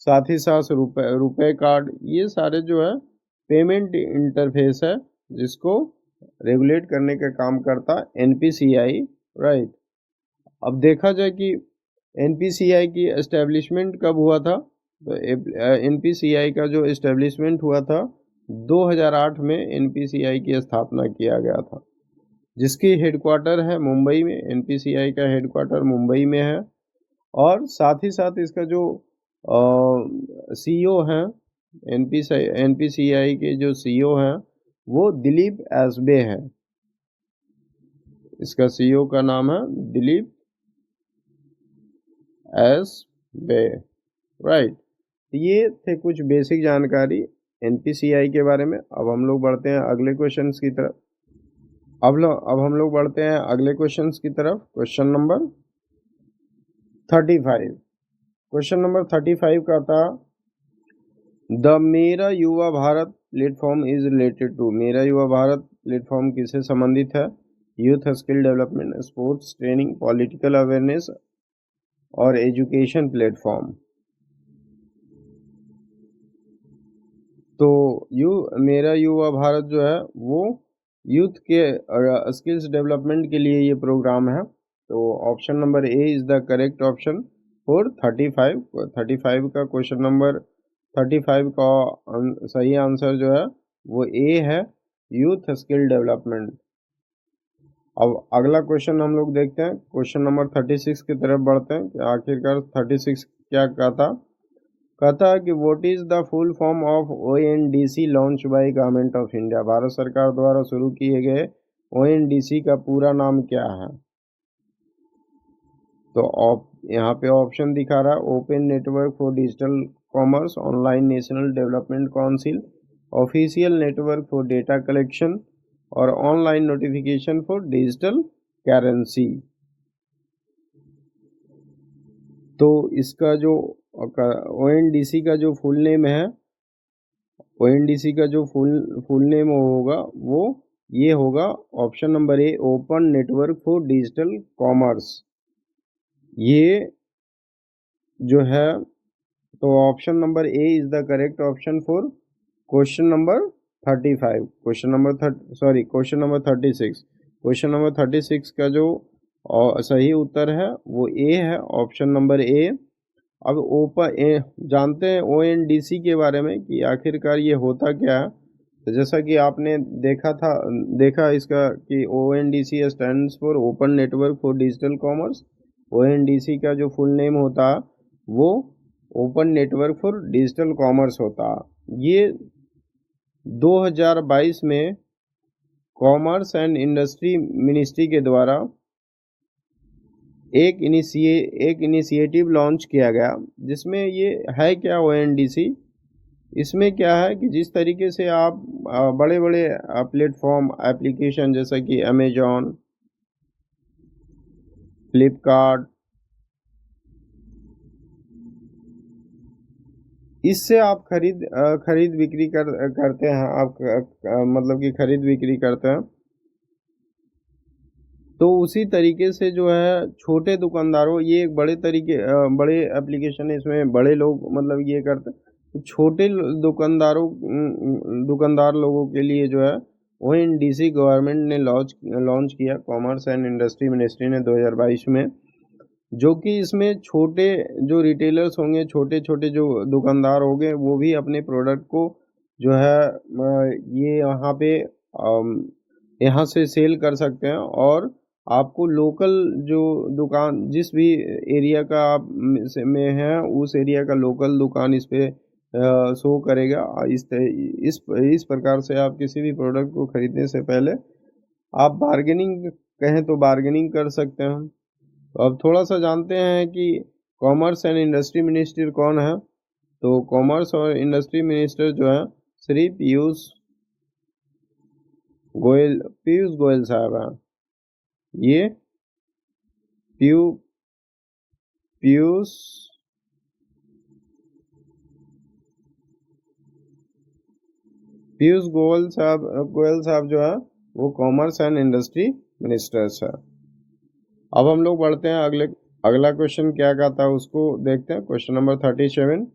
साथ ही साथ रुपए कार्ड, ये सारे जो है पेमेंट इंटरफेस है जिसको रेगुलेट करने का काम करता एनपीसीआई, राइट। अब देखा जाए कि एनपीसीआई की एस्टेब्लिशमेंट कब हुआ था? तो एनपीसीआई का जो एस्टेब्लिशमेंट हुआ था 2008 में एनपीसीआई की स्थापना किया गया था, जिसकी हेडक्वार्टर है मुंबई में। एनपीसीआई का हेडक्वार्टर मुंबई में है। और साथ ही साथ इसका जो सीईओ हैं, एनपीसीआई के जो सीईओ हैं वो दिलीप एसबे है। इसका सीईओ का नाम है दिलीप एसबे, राइट। ये थे कुछ बेसिक जानकारी एनपीसीआई के बारे में। अब हम लोग बढ़ते हैं अगले क्वेश्चंस की तरफ। अब हम लोग बढ़ते हैं अगले क्वेश्चंस की तरफ। Question number 35। क्वेश्चन नंबर 35 का था the Mera Yuva Bharat platform is related to. Mera Yuva Bharat platform किससे संबंधित है? Youth skill development, sports training, political awareness और एजुकेशन प्लेटफॉर्म। तो मेरा युवा भारत जो है वो यूथ के स्किल्स डेवलपमेंट के लिए ये प्रोग्राम है। तो option number A is the correct option for 35 का क्वेश्चन नंबर 35 का सही आंसर जो है वो ए है, यूथ स्किल डेवलपमेंट। अब अगला क्वेश्चन हम लोग देखते हैं, क्वेश्चन नंबर 36 की तरफ बढ़ते हैं कि आखिरकार 36 क्या कहता है कि what is the full form of ONDC launch by government of India. Bharat सरकार द्वारा शुरू किए गए ONDC का पूरा नाम क्या है। तो यहाँ पे ऑप्शन दिखा रहा है, open network for digital commerce, online national development council, official network for data collection और online notification for digital currency. तो इसका जो ONDC का जो फुल नेम है, ONDC का जो फुल नेम होगा वो ये होगा, option number A, open network for digital commerce. ये जो है, तो option number A is the correct option for question number 35। Question number 36। Question number 36 का जो सही उत्तर है वो ए है, ऑप्शन नंबर ए। अब जानते हैं ONDC के बारे में कि आखिरकार ये होता क्या है। तो जैसा कि आपने देखा इसका कि ONDC stands for open network for digital commerce. ONDC का जो फुल नेम होता है वो open network for digital commerce होता है। ये 2022 में कॉमर्स एंड इंडस्ट्री मिनिस्ट्री के द्वारा एक इनिशिएटिव लॉन्च किया गया, जिसमें ये है क्या ONDC, इसमें क्या है कि जिस तरीके से आप बड़े बड़े प्लेटफॉर्म एप्लीकेशन जैसा कि अमेजॉन, फ्लिपकार्ट, इससे आप खरीद बिक्री करते हैं, आप मतलब कि खरीद बिक्री करते हैं। तो उसी तरीके से जो है छोटे दुकानदारों, ये एक बड़े एप्लीकेशन है, इसमें बड़े लोग मतलब ये करते हैं। तो छोटे दुकानदार लोगों के लिए जो है ONDC गवर्नमेंट ने लॉन्च किया, कॉमर्स एंड इंडस्ट्री मिनिस्ट्री ने 2022 में, जो कि इसमें छोटे जो रिटेलर्स होंगे, छोटे छोटे जो दुकानदार होंगे, वो भी अपने प्रोडक्ट को जो है ये यहाँ से सेल कर सकते हैं। और आपको लोकल जो दुकान, जिस भी एरिया का आप में है, उस एरिया का लोकल दुकान इस पे शो करेगा। इस प्रकार से आप किसी भी प्रोडक्ट को खरीदने से पहले आप कहें तो बार्गेनिंग कर सकते हैं। तो अब थोड़ा सा जानते हैं कि कॉमर्स एंड इंडस्ट्री मिनिस्टर कौन है। तो कॉमर्स और इंडस्ट्री मिनिस्टर जो है श्री पीयूष गोयल साहब हैं। ये पीयूष गोयल साहब जो है वो कॉमर्स एंड इंडस्ट्री मिनिस्टर्स है। अब हम लोग बढ़ते हैं अगला क्वेश्चन क्या कहता है उसको देखते हैं। Question number 37।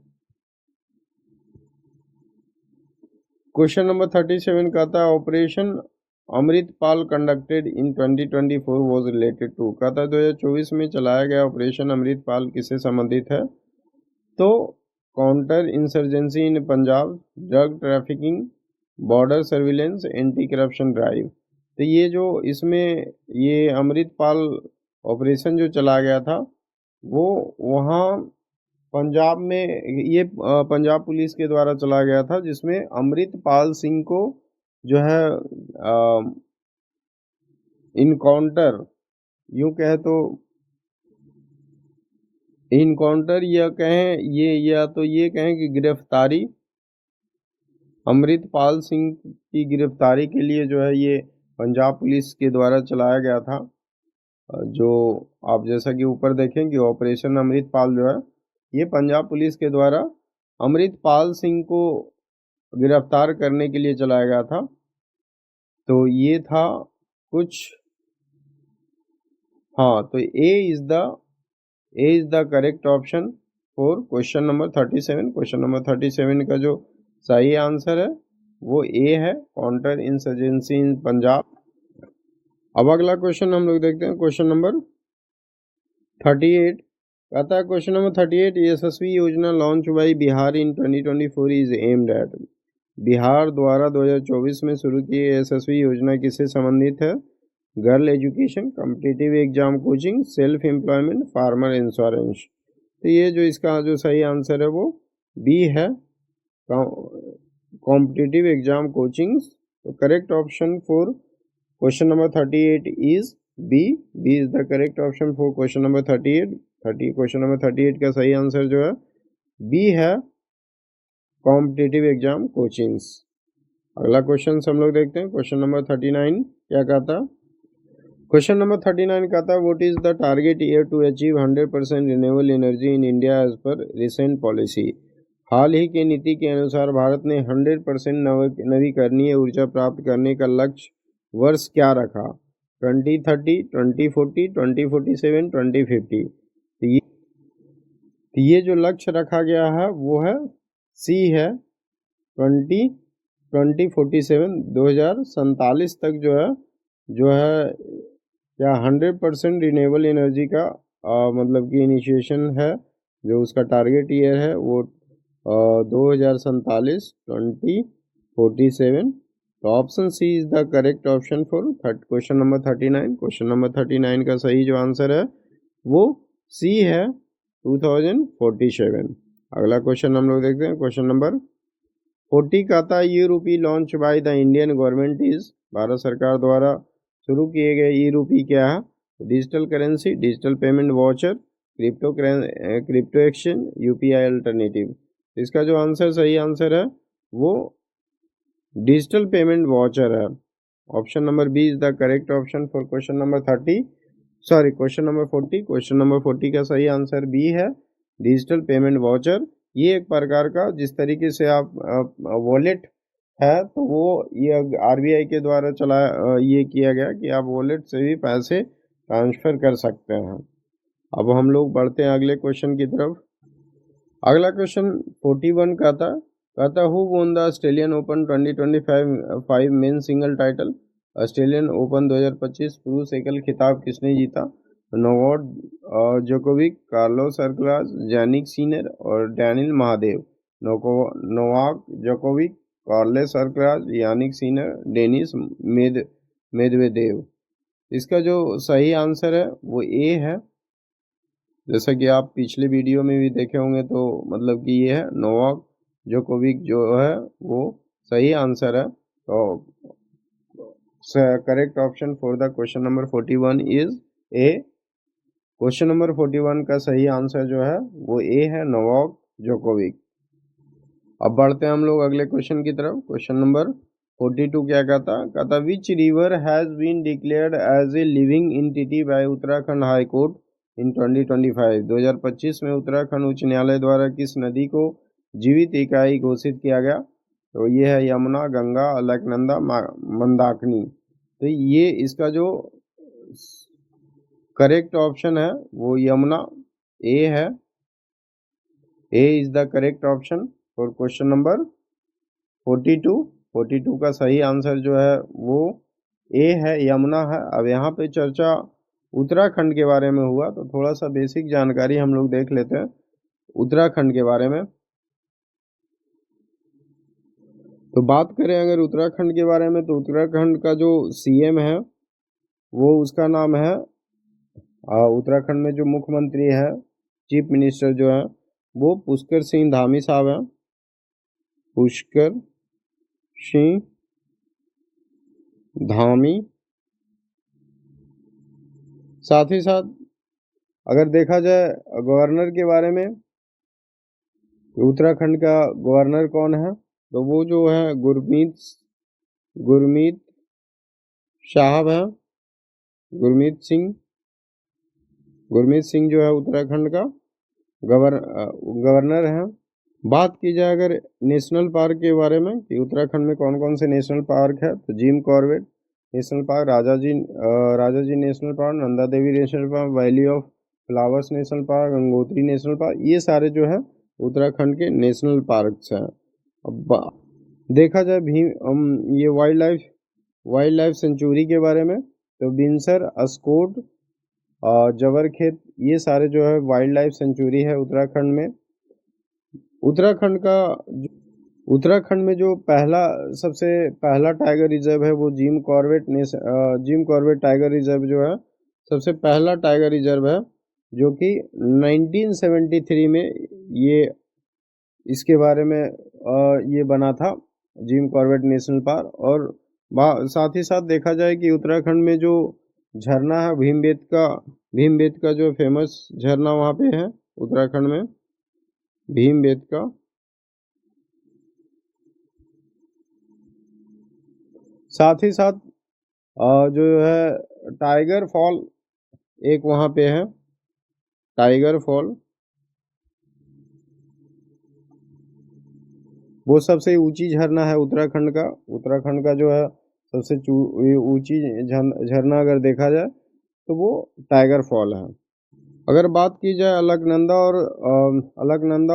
क्वेश्चन नंबर 37 कहता है operation Amritpal conducted in 2024 was related to. कहता है 2024 में चलाया गया ऑपरेशन अमृतपाल किससे संबंधित है। तो counter insurgency in Punjab, drug trafficking, border surveillance, anti corruption drive. तो ये जो इसमें ये अमृतपाल ऑपरेशन जो चला गया था वो वहाँ पंजाब में, ये पंजाब पुलिस के द्वारा चला गया था, जिसमें अमृतपाल सिंह को जो है इनकाउंटर, यूं कहे तो इनकाउंटर या कहें ये कहें कि गिरफ्तारी, अमृतपाल सिंह की गिरफ्तारी के लिए जो है ये पंजाब पुलिस के द्वारा चलाया गया था। जो आप जैसा कि ऊपर देखें कि ऑपरेशन अमृतपाल जो है ये पंजाब पुलिस के द्वारा अमृतपाल सिंह को गिरफ्तार करने के लिए चलाया गया था। तो ये था कुछ, हाँ, तो A is the correct option for question number 37। Question number 37 का जो सही आंसर है वो ए है, काउंटर इंसर्जेंसी इन पंजाब। अब अगला क्वेश्चन हम लोग देखते हैं, क्वेश्चन नंबर 38 कहता है क्वेश्चन नंबर 38 यशस्वी योजना launch by Bihar in 2024 is aimed at. Bihar द्वारा 2024 में शुरू की यशस्वी योजना किससे संबंधित है? Girl education, competitive exam coaching, self employment, farmer insurance. तो ये जो इसका जो सही आंसर है वो बी है, कॉम्पिटिटिव एग्जाम कोचिंग। तो correct option for question number 38 is B. B is the correct option for question number 38। Question number 38 का सही आंसर जो है बी है, कॉम्पिटिटिव एग्जाम कोचिंग्स। अगला क्वेश्चन हम लोग देखते हैं क्वेश्चन नंबर 39 क्या कहता है। क्वेश्चन नंबर 39 कहता है what is the target year to achieve 100% renewable energy in India as per recent policy. हाल ही की नीति के अनुसार भारत ने 100% नवीकरणीय ऊर्जा प्राप्त करने का लक्ष्य वर्ष क्या रखा? 2030, 2040, 2047, 2050। तो ये जो लक्ष्य रखा गया है वो है सी है 2047, 2047 तक जो है क्या 100% रिन्यूएबल एनर्जी का मतलब कि इनिशिएशन है, जो उसका टारगेट ईयर है वो 2047, 2047। तो option C is the correct option for question number 39। Question number 39 का सही जो आंसर है वो सी है 2047। अगला क्वेश्चन हम लोग देखते हैं क्वेश्चन नंबर 40 कहता है e rupee launch by the Indian government is. भारत सरकार द्वारा शुरू किए गए ई रूपी क्या है? Digital currency, digital payment voucher, crypto exchange, UPI alternative. इसका जो आंसर सही आंसर है वो डिजिटल पेमेंट वाउचर है। Option number B is the correct option for question number 40। Question number 40 का सही आंसर बी है, डिजिटल पेमेंट वाउचर। ये एक प्रकार का जिस तरीके से आप वॉलेट है तो वो ये आरबीआई के द्वारा ये किया गया कि आप वॉलेट से भी पैसे ट्रांसफर कर सकते हैं। अब हम लोग बढ़ते हैं अगले क्वेश्चन की तरफ। अगला क्वेश्चन 41 कहता who won the Australian Open 2025 men singles title. Australian Open 2025 पुरुष एकल खिताब किसने जीता? Novak Djokovic, Carlos Alcaraz, Jannik Sinner और Daniel Medvedev. Novak Djokovic, Carlos Alcaraz, Jannik Sinner, Denis Medvedev. इसका जो सही आंसर है वो ए है। जैसा कि आप पिछले वीडियो में भी देखे होंगे तो मतलब कि ये है नोवाक जोकोविक जो है वो सही आंसर है। तो correct option for the question number 41 is a. Question number 41 का सही आंसर जो है वो ए है, नोवाक जोकोविक। अब बढ़ते हैं हम लोग अगले क्वेश्चन की तरफ। क्वेश्चन नंबर 42 क्या कहता which river has been declared as a living entity by Uttarakhand high court in 2025। 2025 में उत्तराखंड उच्च न्यायालय द्वारा किस नदी को जीवित इकाई घोषित किया गया? तो ये है यमुना, गंगा, अलकनंदा, मंदाकिनी। तो ये इसका जो करेक्ट ऑप्शन है वो यमुना ए है। A is the correct option for question number 42 का सही आंसर जो है वो ए है, यमुना है। अब यहाँ पे चर्चा उत्तराखंड के बारे में हुआ तो थोड़ा सा बेसिक जानकारी हम लोग देख लेते हैं उत्तराखंड के बारे में। तो बात करें अगर उत्तराखंड के बारे में तो उत्तराखंड का जो सीएम है वो उसका नाम है उत्तराखंड में जो मुख्यमंत्री है, चीफ मिनिस्टर जो है वो पुष्कर सिंह धामी साहब हैं। पुष्कर सिंह धामी। साथ ही साथ अगर देखा जाए गवर्नर के बारे में, उत्तराखंड का गवर्नर कौन है? तो वो जो है गुरमीत साहब है। गुरमीत सिंह जो है उत्तराखंड का गवर्नर है। बात की जाए अगर नेशनल पार्क के बारे में कि उत्तराखंड में कौन कौन से नेशनल पार्क है तो Jim Corbett national park, Rajaji national park, Nanda Devi national park, valley of flowers national park, Gangotri national park, ये सारे जो है उत्तराखंड के नेशनल पार्क्स हैं। अब देखा जाए ये वाइल्ड लाइफ सेंचुरी के बारे में तो बिनसर अस्कोट जबरखेत, ये सारे जो है वाइल्ड लाइफ सेंचुरी है उत्तराखंड में। उत्तराखंड का उत्तराखंड में जो सबसे पहला टाइगर रिजर्व है वो जिम कॉर्बेट टाइगर रिजर्व जो है सबसे पहला टाइगर रिजर्व है, जो कि 1973 में ये इसके बारे में ये बना था, जिम कॉर्बेट नेशनल पार्क। और साथ ही साथ देखा जाए कि उत्तराखंड में जो झरना है भीमबेटका जो फेमस झरना वहाँ पे है उत्तराखंड में, भीमबेटका। साथ ही साथ जो है टाइगर फॉल एक वहाँ पे है, टाइगर फॉल, वो सबसे ऊंची झरना है उत्तराखंड का जो है सबसे ऊंची झरना अगर देखा जाए तो वो टाइगर फॉल है। अगर बात की जाए अलकनंदा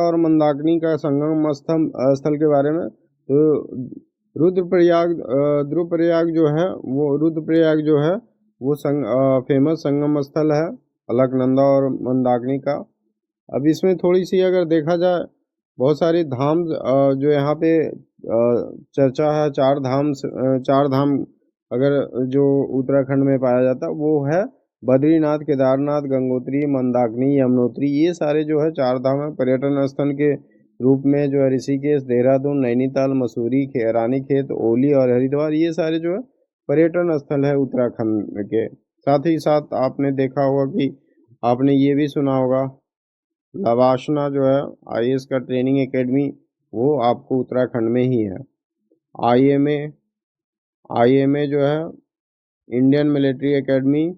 और मंदाकिनी का संगम स्थल के बारे में, तो रुद्रप्रयाग जो है वो फेमस संगम स्थल है अलकनंदा और मंदाकिनी का। अब इसमें थोड़ी सी अगर देखा जाए, बहुत सारी धाम जो यहाँ पे चर्चा है, चार धाम अगर जो उत्तराखंड में पाया जाता है वो है बद्रीनाथ, केदारनाथ, गंगोत्री, मंदाकिनी, यमुनोत्री। ये सारे जो है चार धाम है पर्यटन स्थल के रूप में, जो है ऋषिकेश, देहरादून, नैनीताल, मसूरी, रानीखेत, ओली और हरिद्वार, ये सारे जो है पर्यटन स्थल है उत्तराखंड के। साथ ही साथ आपने देखा होगा कि आपने ये भी सुना होगा, लवासना जो है आईएएस का ट्रेनिंग एकेडमी, वो आपको उत्तराखंड में ही है। आईएमए जो है इंडियन मिलिट्री एकेडमी,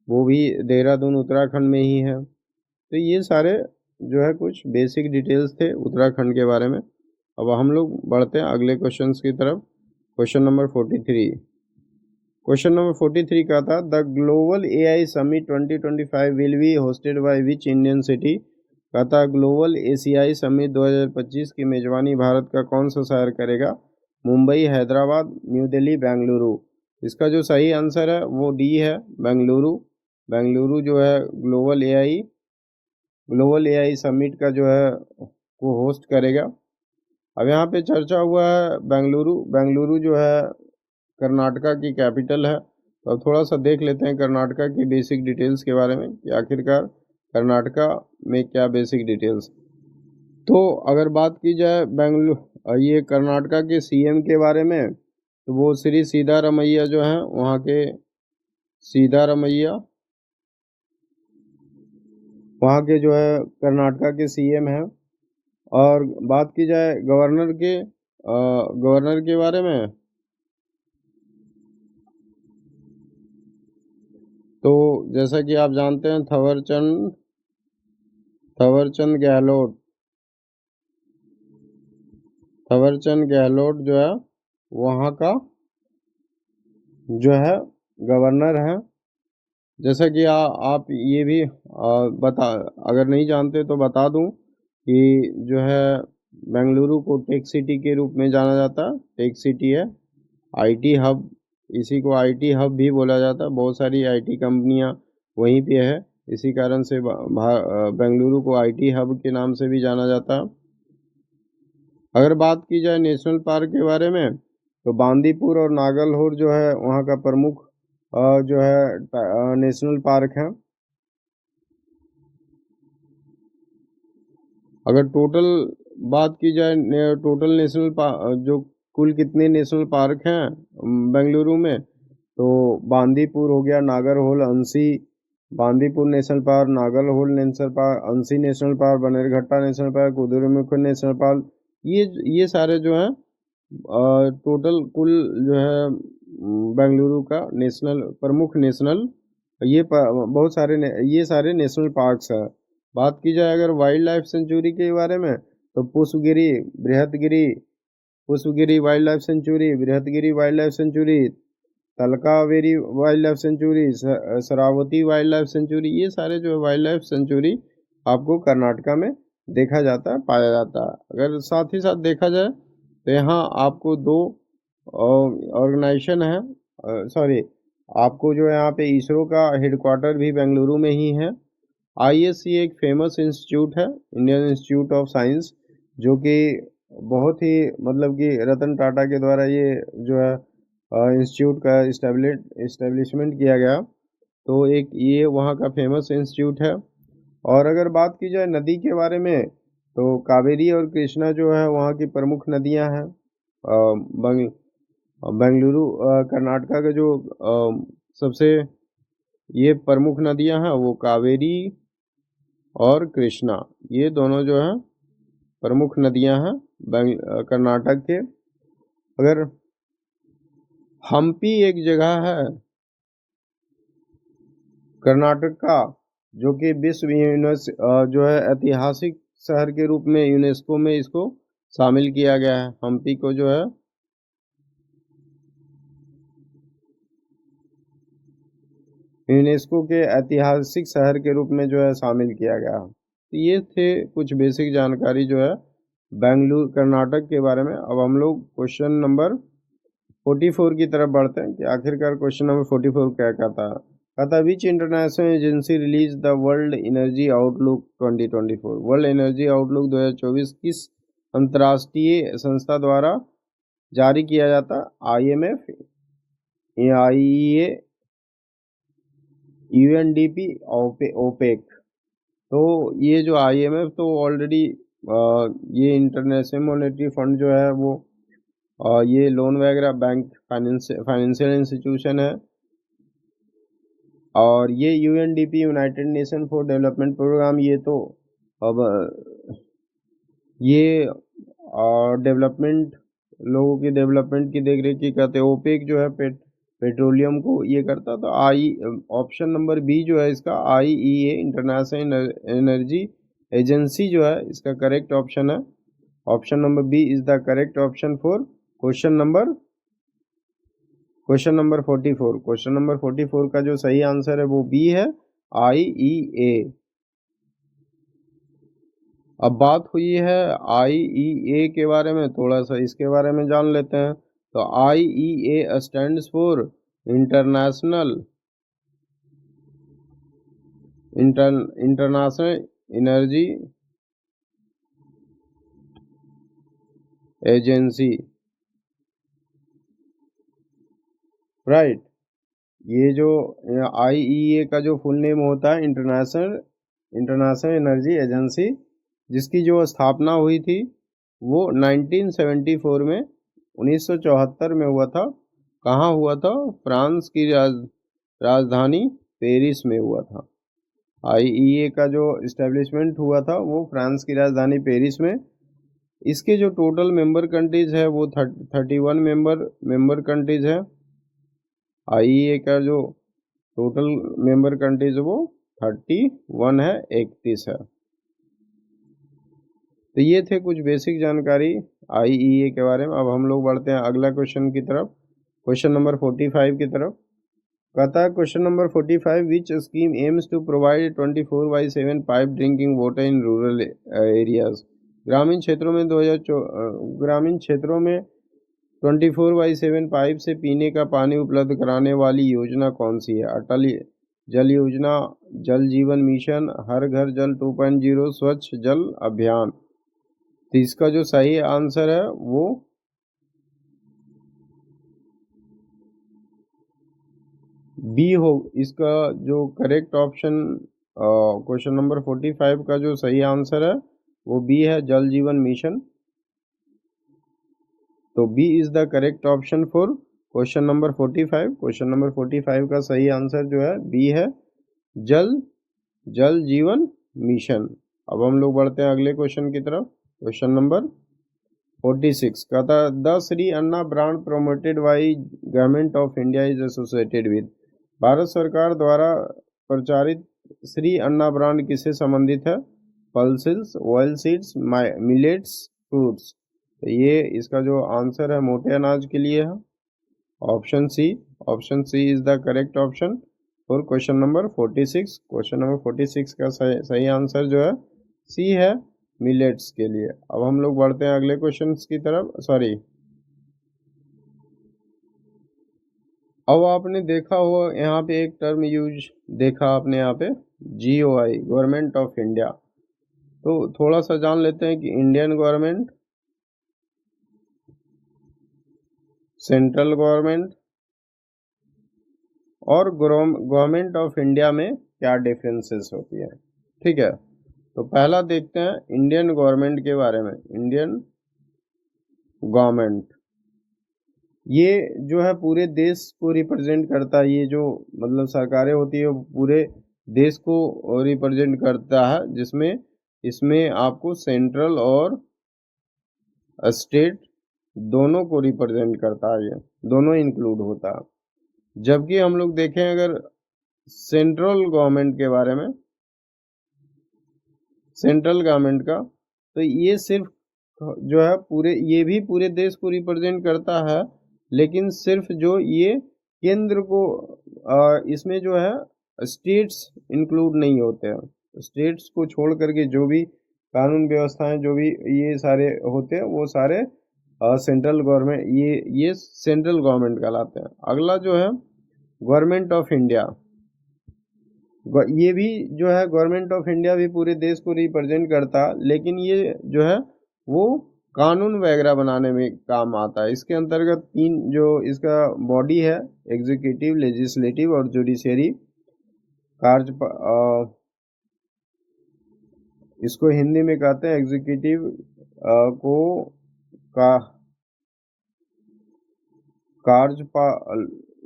वो भी देहरादून उत्तराखंड में ही है। तो ये सारे जो है कुछ बेसिक डिटेल्स थे उत्तराखंड के बारे में। अब हम लोग बढ़ते हैं अगले क्वेश्चंस की तरफ। क्वेश्चन नंबर 43 का था, the global AI summit 2025 will be hosted by which Indian city. का था ग्लोबल एशियाई समिट 2025 की मेजबानी भारत का कौन सा शहर करेगा? मुंबई, हैदराबाद, न्यू दिल्ली, बेंगलुरु। इसका जो सही आंसर है वो डी है, बेंगलुरु जो है ग्लोबल एआई समिट का जो है वो होस्ट करेगा। अब यहाँ पे चर्चा हुआ है बेंगलुरु जो है कर्नाटका की कैपिटल है। तो अब थोड़ा सा देख लेते हैं कर्नाटका की बेसिक डिटेल्स के बारे में कि आखिरकार कर्नाटका में क्या बेसिक डिटेल्स। तो अगर बात की जाए ये कर्नाटका के सीएम के बारे में, तो वो श्री सिद्धारमैया जो हैं, वहाँ के सिद्धारमैया वहाँ के जो है कर्नाटका के सीएम हैं। और बात की जाए गवर्नर के बारे में, तो जैसा कि आप जानते हैं थवरचंद गहलोत जो है वहाँ का जो है गवर्नर है। जैसा कि आप ये भी अगर नहीं जानते तो बता दूं कि जो है बेंगलुरु को टेक सिटी के रूप में जाना जाता है। टेक सिटी है, आईटी हब, इसी को आईटी हब भी बोला जाता है। बहुत सारी आईटी कंपनियां वहीं पे है, इसी कारण से बेंगलुरु को आईटी हब के नाम से भी जाना जाता है। अगर बात की जाए नेशनल पार्क के बारे में, तो बांदीपुर और नागलहोर जो है वहाँ का प्रमुख जो है नेशनल पार्क है। अगर टोटल बात की जाए टोटल नेशनल पार्क जो कुल कितने नेशनल पार्क हैं बेंगलुरु में, तो बांदीपुर हो गया, Nagarhole, Anshi Bandipur national park, Nagarhole national park, Anshi national park, Bannerghatta national park, Kudremukh national park, ये सारे जो हैं टोटल कुल जो है बेंगलुरु का प्रमुख नेशनल बहुत सारे ये सारे नेशनल पार्क्स हैं। बात की जाए अगर वाइल्ड लाइफ सेंचुरी के बारे में, तो Pushpagiri wildlife sanctuary, Brihatgiri wildlife sanctuary, Talakaveri wildlife sanctuary, Sharavathi wildlife sanctuary, ये सारे जो वाइल्ड लाइफ सेंचुरी आपको कर्नाटका में देखा जाता है, पाया जाता है। अगर साथ ही साथ देखा जाए तो यहाँ आपको दो ऑर्गेनाइजेशन है, आपको जो है यहाँ पे इसरो का हेडक्वार्टर भी बेंगलुरु में ही है। आईएससी एक फेमस इंस्टीट्यूट है, इंडियन इंस्टीट्यूट ऑफ साइंस, जो कि बहुत ही मतलब कि रतन टाटा के द्वारा ये जो है इंस्टीट्यूट का इस्टेब्लिशमेंट किया गया। तो एक ये वहाँ का फेमस इंस्टीट्यूट है। और अगर बात की जाए नदी के बारे में, तो कावेरी और कृष्णा जो है वहाँ की प्रमुख नदियाँ हैं। बेंगलुरु कर्नाटका का जो सबसे ये प्रमुख नदियाँ हैं वो कावेरी और कृष्णा, ये दोनों जो है प्रमुख नदियाँ हैं कर्नाटक के। अगर हम्पी एक जगह है कर्नाटक का, जो कि जो है ऐतिहासिक शहर के रूप में यूनेस्को में इसको शामिल किया गया है। हम्पी को जो है यूनेस्को के ऐतिहासिक शहर के रूप में जो है शामिल किया गया। तो ये थे कुछ बेसिक जानकारी जो है बेंगलुरु कर्नाटक के बारे में। अब हम लोग क्वेश्चन नंबर 44 की तरफ बढ़ते हैं कि आखिरकार क्वेश्चन नंबर 44 क्या कहता है विच international agency release the world energy outlook 2024। World energy outlook 2024 किस अंतर्राष्ट्रीय संस्था द्वारा जारी किया जाता है? IMF, AIEA, UNDP, OPEC. तो ये जो IMF तो ऑलरेडी ये इंटरनेशनल मॉनेटरी फंड जो है वो ये लोन वगैरह बैंक फाइनेंशियल इंस्टीट्यूशन है। और ये UNDP United Nation for development programme, ये तो अब ये डेवलपमेंट लोगों की डेवलपमेंट की देखरेख की करते हैं। ओपेक जो है पेट्रोलियम को ये करता। तो ऑप्शन नंबर बी जो है इसका IEA इंटरनेशनल एनर्जी एजेंसी जो है इसका करेक्ट ऑप्शन है। Option number B is the correct option for question number 44। Question number 44 का जो सही आंसर है वो बी है, IEA। अब बात हुई है IEA के बारे में, थोड़ा सा इसके बारे में जान लेते हैं। तो IEA stands for international energy agency, right. ये जो IEA का जो फुल नेम होता है इंटरनेशनल एनर्जी एजेंसी, जिसकी जो स्थापना हुई थी वो 1974 में 1974 में हुआ था। कहाँ हुआ था? फ्रांस की राजधानी पेरिस में हुआ था। IEA का जो इस्टेब्लिशमेंट हुआ था वो फ्रांस की राजधानी पेरिस में। इसके जो टोटल मेंबर कंट्रीज है वो 31 मेंबर कंट्रीज है। IEA का जो टोटल मेंबर कंट्रीज वो 31 है, 31 है। तो ये थे कुछ बेसिक जानकारी IEA के बारे में। अब हम लोग बढ़ते हैं अगला क्वेश्चन की तरफ, क्वेश्चन नंबर 45 की तरफ। कहता है question number 45, which scheme aims to provide 24/7 pipe drinking water in rural areas. ग्रामीण क्षेत्रों में 24/7 पाइप से पीने का पानी उपलब्ध कराने वाली योजना कौन सी है? अटल जल योजना, जल जीवन मिशन, हर घर जल 2.0, स्वच्छ जल अभियान। तो इसका जो सही आंसर है वो बी हो। इसका जो करेक्ट ऑप्शन क्वेश्चन नंबर 45 का जो सही आंसर है वो बी है, जल जीवन मिशन। तो B is the correct option for question number 45। Question number 45 का सही आंसर जो है बी है, जल जीवन मिशन। अब हम लोग बढ़ते हैं अगले क्वेश्चन की तरफ, क्वेश्चन नंबर 46 का था the Shri Anna brand promoted by government of India is associated with. Bharat सरकार द्वारा प्रचारित श्री अन्ना ब्रांड किससे संबंधित है? Pulses, oil seeds, millets, fruits. तो ये इसका जो आंसर है मोटे अनाज के लिए है, option C is the correct option for question number 46। Question number 46 का सही आंसर जो है सी है, मिलेट्स के लिए। अब हम लोग बढ़ते हैं अगले क्वेश्चन की तरफ, अब आपने देखा हो यहाँ पे एक टर्म यूज देखा आपने यहाँ पे GOI, गवर्नमेंट ऑफ इंडिया। तो थोड़ा सा जान लेते हैं कि इंडियन गवर्नमेंट, सेंट्रल गवर्नमेंट और गवर्नमेंट ऑफ इंडिया में क्या डिफरेंसेस होती है। ठीक है, तो पहला देखते हैं इंडियन गवर्नमेंट के बारे में। इंडियन गवर्नमेंट ये जो है पूरे देश को रिप्रेजेंट करता है। ये जो मतलब सरकारें होती है वो पूरे देश को रिप्रेजेंट करता है, जिसमें इसमें आपको सेंट्रल और स्टेट दोनों को रिप्रेजेंट करता है, ये दोनों इंक्लूड होता है। जबकि हम लोग देखें अगर सेंट्रल गवर्नमेंट के बारे में, सेंट्रल गवर्नमेंट का, तो ये सिर्फ जो है पूरे, ये भी पूरे देश को रिप्रेजेंट करता है, लेकिन सिर्फ जो ये केंद्र को इसमें जो है स्टेट्स इंक्लूड नहीं होते हैं। स्टेट्स को छोड़ करके जो भी कानून व्यवस्थाएं जो भी ये सारे होते हैं वो सारे सेंट्रल गवर्नमेंट, ये सेंट्रल गवर्नमेंट कहलाते हैं। अगला जो है गवर्नमेंट ऑफ इंडिया, ये भी जो है गवर्नमेंट ऑफ इंडिया भी पूरे देश को रिप्रेजेंट करता, लेकिन ये जो है वो कानून वगैरह बनाने में काम आता है। इसके अंतर्गत तीन जो इसका बॉडी है, एग्जीक्यूटिव, लेजिस्लेटिव और जुडिशरी कार्य, इसको हिंदी में कहते हैं एग्जीक्यूटिव को का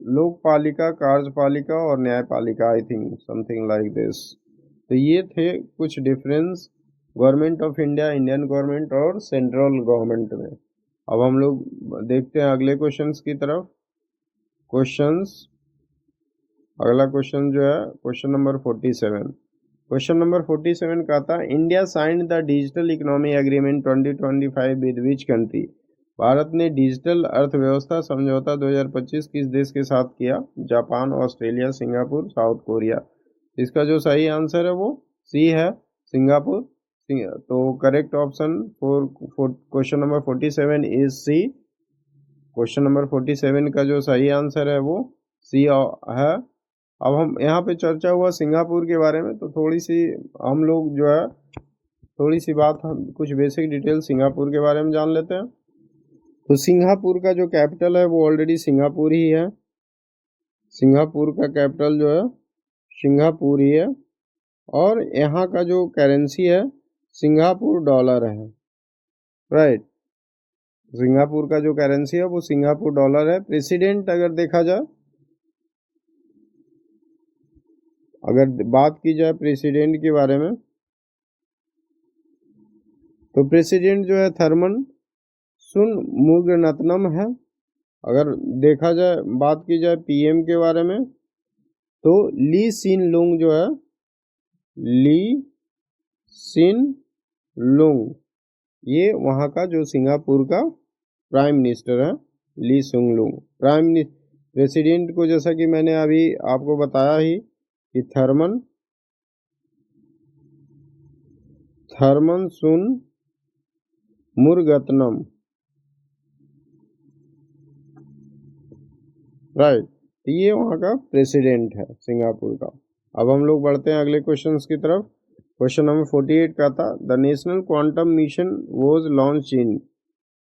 लोकपालिका, कार्यपालिका और न्यायपालिका, I think something like this. तो ये थे कुछ difference government of India, Indian government और सेंट्रल गवर्नमेंट में। अब हम लोग देखते हैं अगले क्वेश्चंस की तरफ। अगला क्वेश्चन जो है क्वेश्चन नंबर 47। क्वेश्चन नंबर 47 का था, India signed the digital economy agreement 2025 with which country. Bharat ने डिजिटल अर्थव्यवस्था समझौता 2025 किस देश के साथ किया? Japan, Australia, Singapore, south Korea. इसका जो सही आंसर है वो सी है, सिंगापुर। तो correct option for question number 47 is C. Question number 47 का जो सही आंसर है वो सी है। अब हम यहाँ पे चर्चा हुआ सिंगापुर के बारे में, तो थोड़ी सी हम लोग जो है थोड़ी सी बात, हम कुछ बेसिक डिटेल सिंगापुर के बारे में जान लेते हैं। तो सिंगापुर का जो कैपिटल है वो ऑलरेडी सिंगापुर ही है। सिंगापुर का कैपिटल जो है सिंगापुर ही है, और यहाँ का जो करेंसी है सिंगापुर डॉलर है। राइट, सिंगापुर का जो करेंसी है वो सिंगापुर डॉलर है। प्रेसिडेंट अगर देखा जाए, अगर बात की जाए प्रेसिडेंट के बारे में, तो प्रेसिडेंट जो है थर्मन सुनमुगनतनम है। अगर देखा जाए, बात की जाए पीएम के बारे में, तो ली सिन लुंग जो है, ली सिन लुंग, ये वहाँ का जो सिंगापुर का प्राइम मिनिस्टर है, ली सुंग लुंग। प्रेसिडेंट को जैसा कि मैंने अभी आपको बताया ही कि थर्मन सुन मुरगतनम, राइट, ये वहाँ का प्रेसिडेंट है सिंगापुर का। अब हम लोग बढ़ते हैं अगले क्वेश्चंस की तरफ। क्वेश्चन नंबर 48 का था, the national quantum mission was launch in.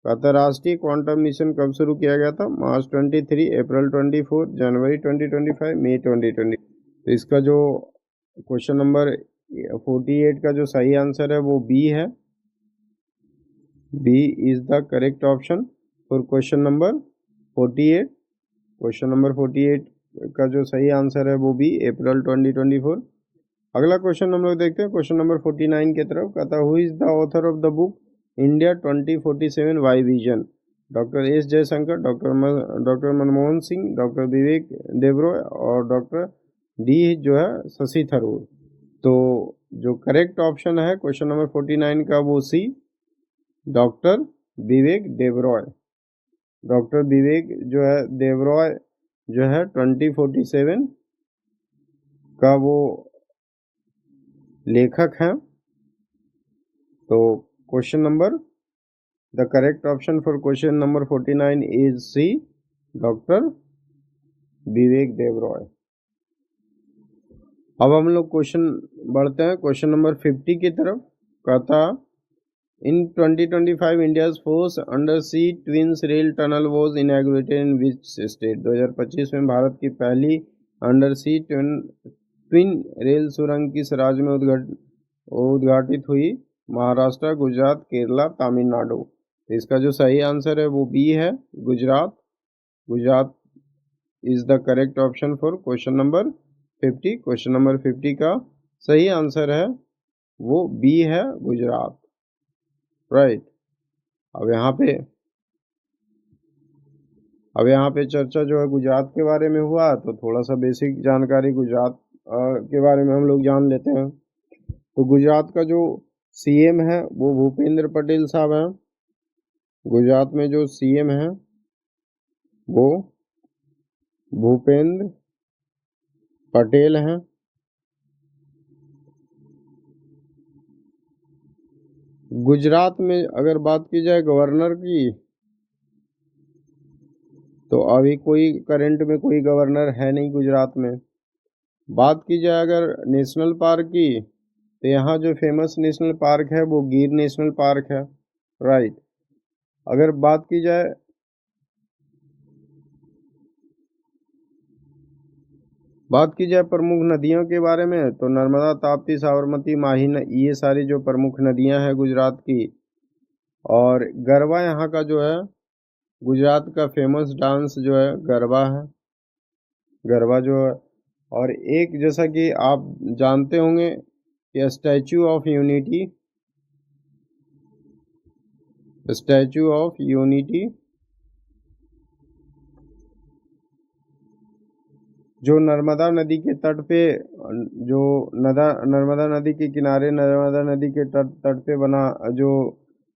का था राष्ट्रीय क्वांटम मिशन कब शुरू किया गया था? मार्च 23, अप्रैल 24, जनवरी 2025, मई 2020। तो इसका जो क्वेश्चन नंबर 48 का जो सही आंसर है वो बी है। B is the correct option for question number 48। Question number 48 का जो सही आंसर है वो भी अप्रैल 2024। अगला क्वेश्चन हम लोग देखते हैं क्वेश्चन नंबर 49 की तरफ। कहता है, who is the author of the book India 2047 why vision? Doctor S Jaishankar, doctor Manmohan Singh, doctor Vivek Debroy और डॉक्टर डी जो है शशि थरूर। तो जो करेक्ट ऑप्शन है क्वेश्चन नंबर 49 का वो C, doctor Vivek Debroy. Doctor Vivek जो है देबरॉय जो है 2047 का वो लेखक हैं। तो question number, the correct option for question number 49 is C, doctor Vivek Debroy. अब हम लोग क्वेश्चन बढ़ते हैं क्वेश्चन नंबर 50 की तरफ। कहता in 2025 India's first under sea twins rail tunnel was inaugurated in which state. 2025 में भारत की पहली अंडर सी ट्विन रेल सुरंग किस राज्य में उद्घाटित हुई। महाराष्ट्र, गुजरात, केरला, तमिलनाडु। तो इसका जो सही आंसर है वो बी है, Gujarat. Gujarat is the correct option for question number 50। Question number 50 का सही आंसर है वो बी है, गुजरात। राइट। अब यहाँ पे चर्चा जो है गुजरात के बारे में हुआ, तो थोड़ा सा बेसिक जानकारी गुजरात के बारे में हम लोग जान लेते हैं। तो गुजरात का जो सीएम है वो भूपेंद्र पटेल साहब हैं। गुजरात में जो सीएम है वो भूपेंद्र पटेल हैं। गुजरात में अगर बात की जाए गवर्नर की, तो अभी कोई करंट में कोई गवर्नर है नहीं गुजरात में। बात की जाए अगर नेशनल पार्क की, तो यहाँ जो फेमस नेशनल पार्क है वो गिर नेशनल पार्क है। राइट। अगर बात की जाए प्रमुख नदियों के बारे में, तो नर्मदा, ताप्ती, साबरमती, माही, ये सारी जो प्रमुख नदियां हैं गुजरात की। और गरबा यहाँ का जो है गुजरात का फेमस डांस जो है गरबा है। गरबा जो है, और एक जैसा कि आप जानते होंगे कि स्टैचू ऑफ यूनिटी जो नर्मदा नदी के तट पे, जो नर्मदा नदी के किनारे, नर्मदा नदी के तट पे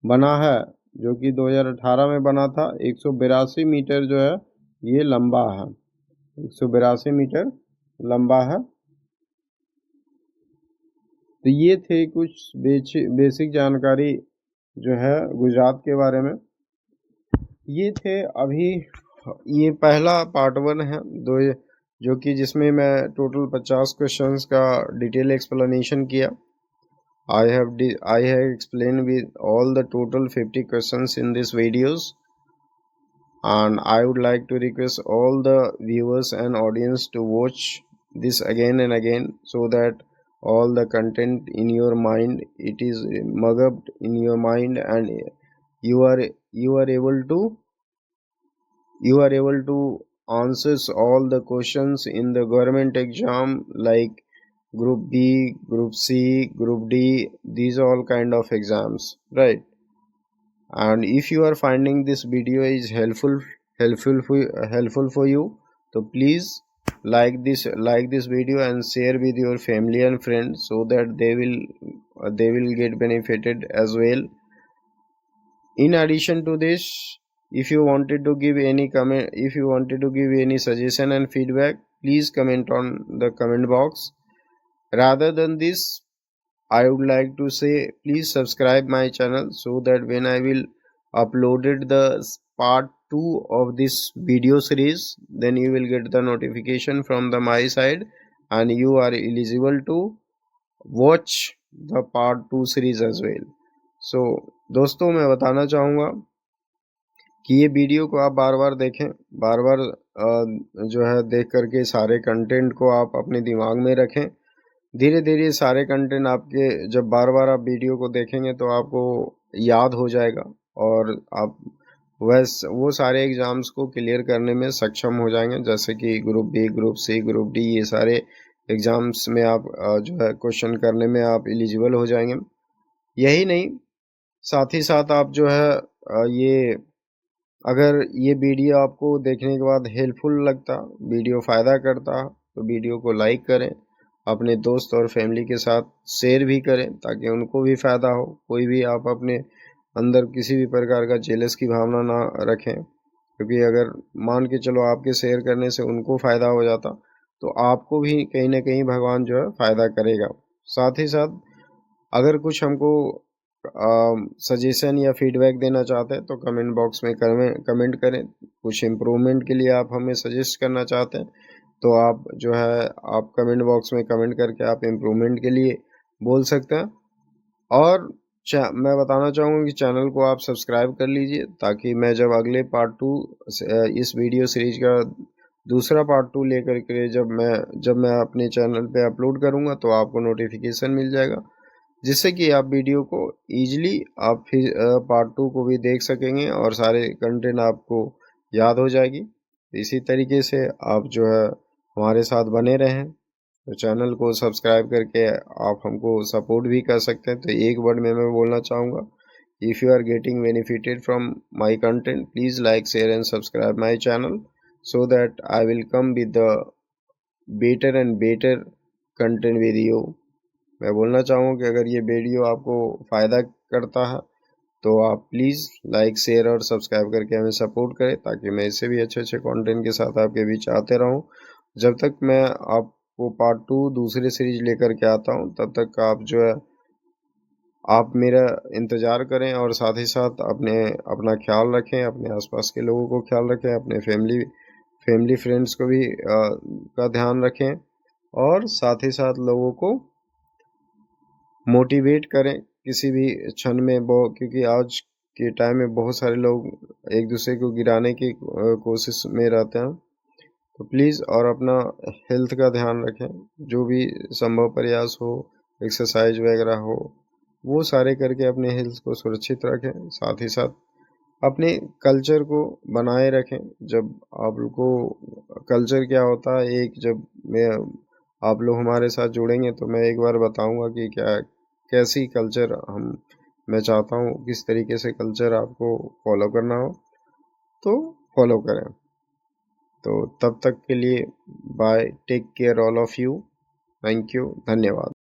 बना है, जो कि 2018 में बना था। 182 मीटर जो है ये लंबा है, 182 मीटर लंबा है। तो ये थे कुछ बेसिक जानकारी जो है गुजरात के बारे में। ये थे अभी, ये पहला पार्ट 1 है जो कि जिसमें मैं टोटल 50 क्वेश्चंस का डिटेल एक्सप्लेनेशन किया। I have explained with all the total 50 questions in this videos, and I would like to request all the viewers and audience to watch this again and again, so that all the content in your mind, it is mug up in your mind, and you are able to answers all the questions in the government exam, like group B, group C, group D, these all kind of exams, right? And if you are finding this video is helpful for you, so please like this video and share with your family and friends, so that they will get benefited as well. In addition to this, if you wanted to give any suggestion and feedback, please comment on the comment box. Rather than this, I would like to say, please subscribe my channel, so that when I will uploaded the part 2 of this video series, then you will get the notification from my side, and you are eligible to watch the part 2 series as well. So दोस्तों, मैं बताना चाहूँगा कि ये video को आप बार बार देखें, बार बार जो है देख करके सारे कंटेंट को आप अपने दिमाग में रखें। धीरे धीरे सारे कंटेंट आपके, जब बार बार आप वीडियो को देखेंगे तो आपको याद हो जाएगा, और आप वो सारे एग्ज़ाम्स को क्लियर करने में सक्षम हो जाएंगे, जैसे कि group B, group C, group D, ये सारे एग्ज़ाम्स में आप जो है क्वेश्चन करने में आप एलिजिबल हो जाएंगे। यही नहीं, साथ ही साथ आप जो है अगर ये वीडियो आपको देखने के बाद हेल्पफुल लगता, वीडियो फ़ायदा करता, तो वीडियो को लाइक करें, अपने दोस्त और फैमिली के साथ शेयर भी करें, ताकि उनको भी फ़ायदा हो। कोई भी आप अपने अंदर किसी भी प्रकार का जेलस की भावना ना रखें, क्योंकि अगर मान के चलो आपके शेयर करने से उनको फ़ायदा हो जाता, तो आपको भी कहीं ना कहीं भगवान जो है फ़ायदा करेगा। साथ ही साथ अगर कुछ हमको सजेशन या फीडबैक देना चाहते हैं तो कमेंट बॉक्स में कमेंट करें। कुछ इम्प्रूवमेंट के लिए आप हमें सजेस्ट करना चाहते हैं तो आप जो है आप कमेंट बॉक्स में कमेंट करके आप इम्प्रूवमेंट के लिए बोल सकते हैं। और मैं बताना चाहूँगा कि चैनल को आप सब्सक्राइब कर लीजिए ताकि मैं जब अगले पार्ट 2 इस वीडियो सीरीज का दूसरा पार्ट 2 लेकर के जब मैं अपने चैनल पे अपलोड करूँगा तो आपको नोटिफिकेशन मिल जाएगा, जिससे कि आप वीडियो को ईजिली आप फिर पार्ट 2 को भी देख सकेंगे और सारे कंटेंट आपको याद हो जाएगी। इसी तरीके से आप जो है हमारे साथ बने रहें। तो चैनल को सब्सक्राइब करके आप हमको सपोर्ट भी कर सकते हैं। तो एक वर्ड में मैं बोलना चाहूँगा, if you are getting benefited from my content please like share and subscribe my channel so that I will come with the better and better content with you। मैं बोलना चाहूँगा कि अगर ये वीडियो आपको फ़ायदा करता है तो आप प्लीज़ लाइक शेयर और सब्सक्राइब करके हमें सपोर्ट करें ताकि मैं इससे भी अच्छे अच्छे कंटेंट के साथ आपके बीच आते रहूँ। जब तक मैं आपको पार्ट 2 दूसरी सीरीज लेकर के आता हूँ तब तक आप जो है आप मेरा इंतज़ार करें और साथ ही साथ अपना ख्याल रखें, अपने आसपास के लोगों को ख्याल रखें, अपने फैमिली फ्रेंड्स को भी का ध्यान रखें और साथ ही साथ लोगों को मोटिवेट करें किसी भी क्षण में। क्योंकि आज के टाइम में बहुत सारे लोग एक दूसरे को गिराने की कोशिश में रहते हैं। तो प्लीज़ और अपना हेल्थ का ध्यान रखें, जो भी संभव प्रयास हो, एक्सरसाइज वगैरह हो, वो सारे करके अपने हेल्थ को सुरक्षित रखें। साथ ही साथ अपने कल्चर को बनाए रखें। जब आप लोग को कल्चर क्या होता है, आप लोग हमारे साथ जुड़ेंगे तो मैं एक बार बताऊंगा कि कैसी कल्चर मैं चाहता हूँ, किस तरीके से कल्चर आपको फॉलो करना हो तो फॉलो करें। तो तब तक के लिए bye, take care all of you, thank you, धन्यवाद।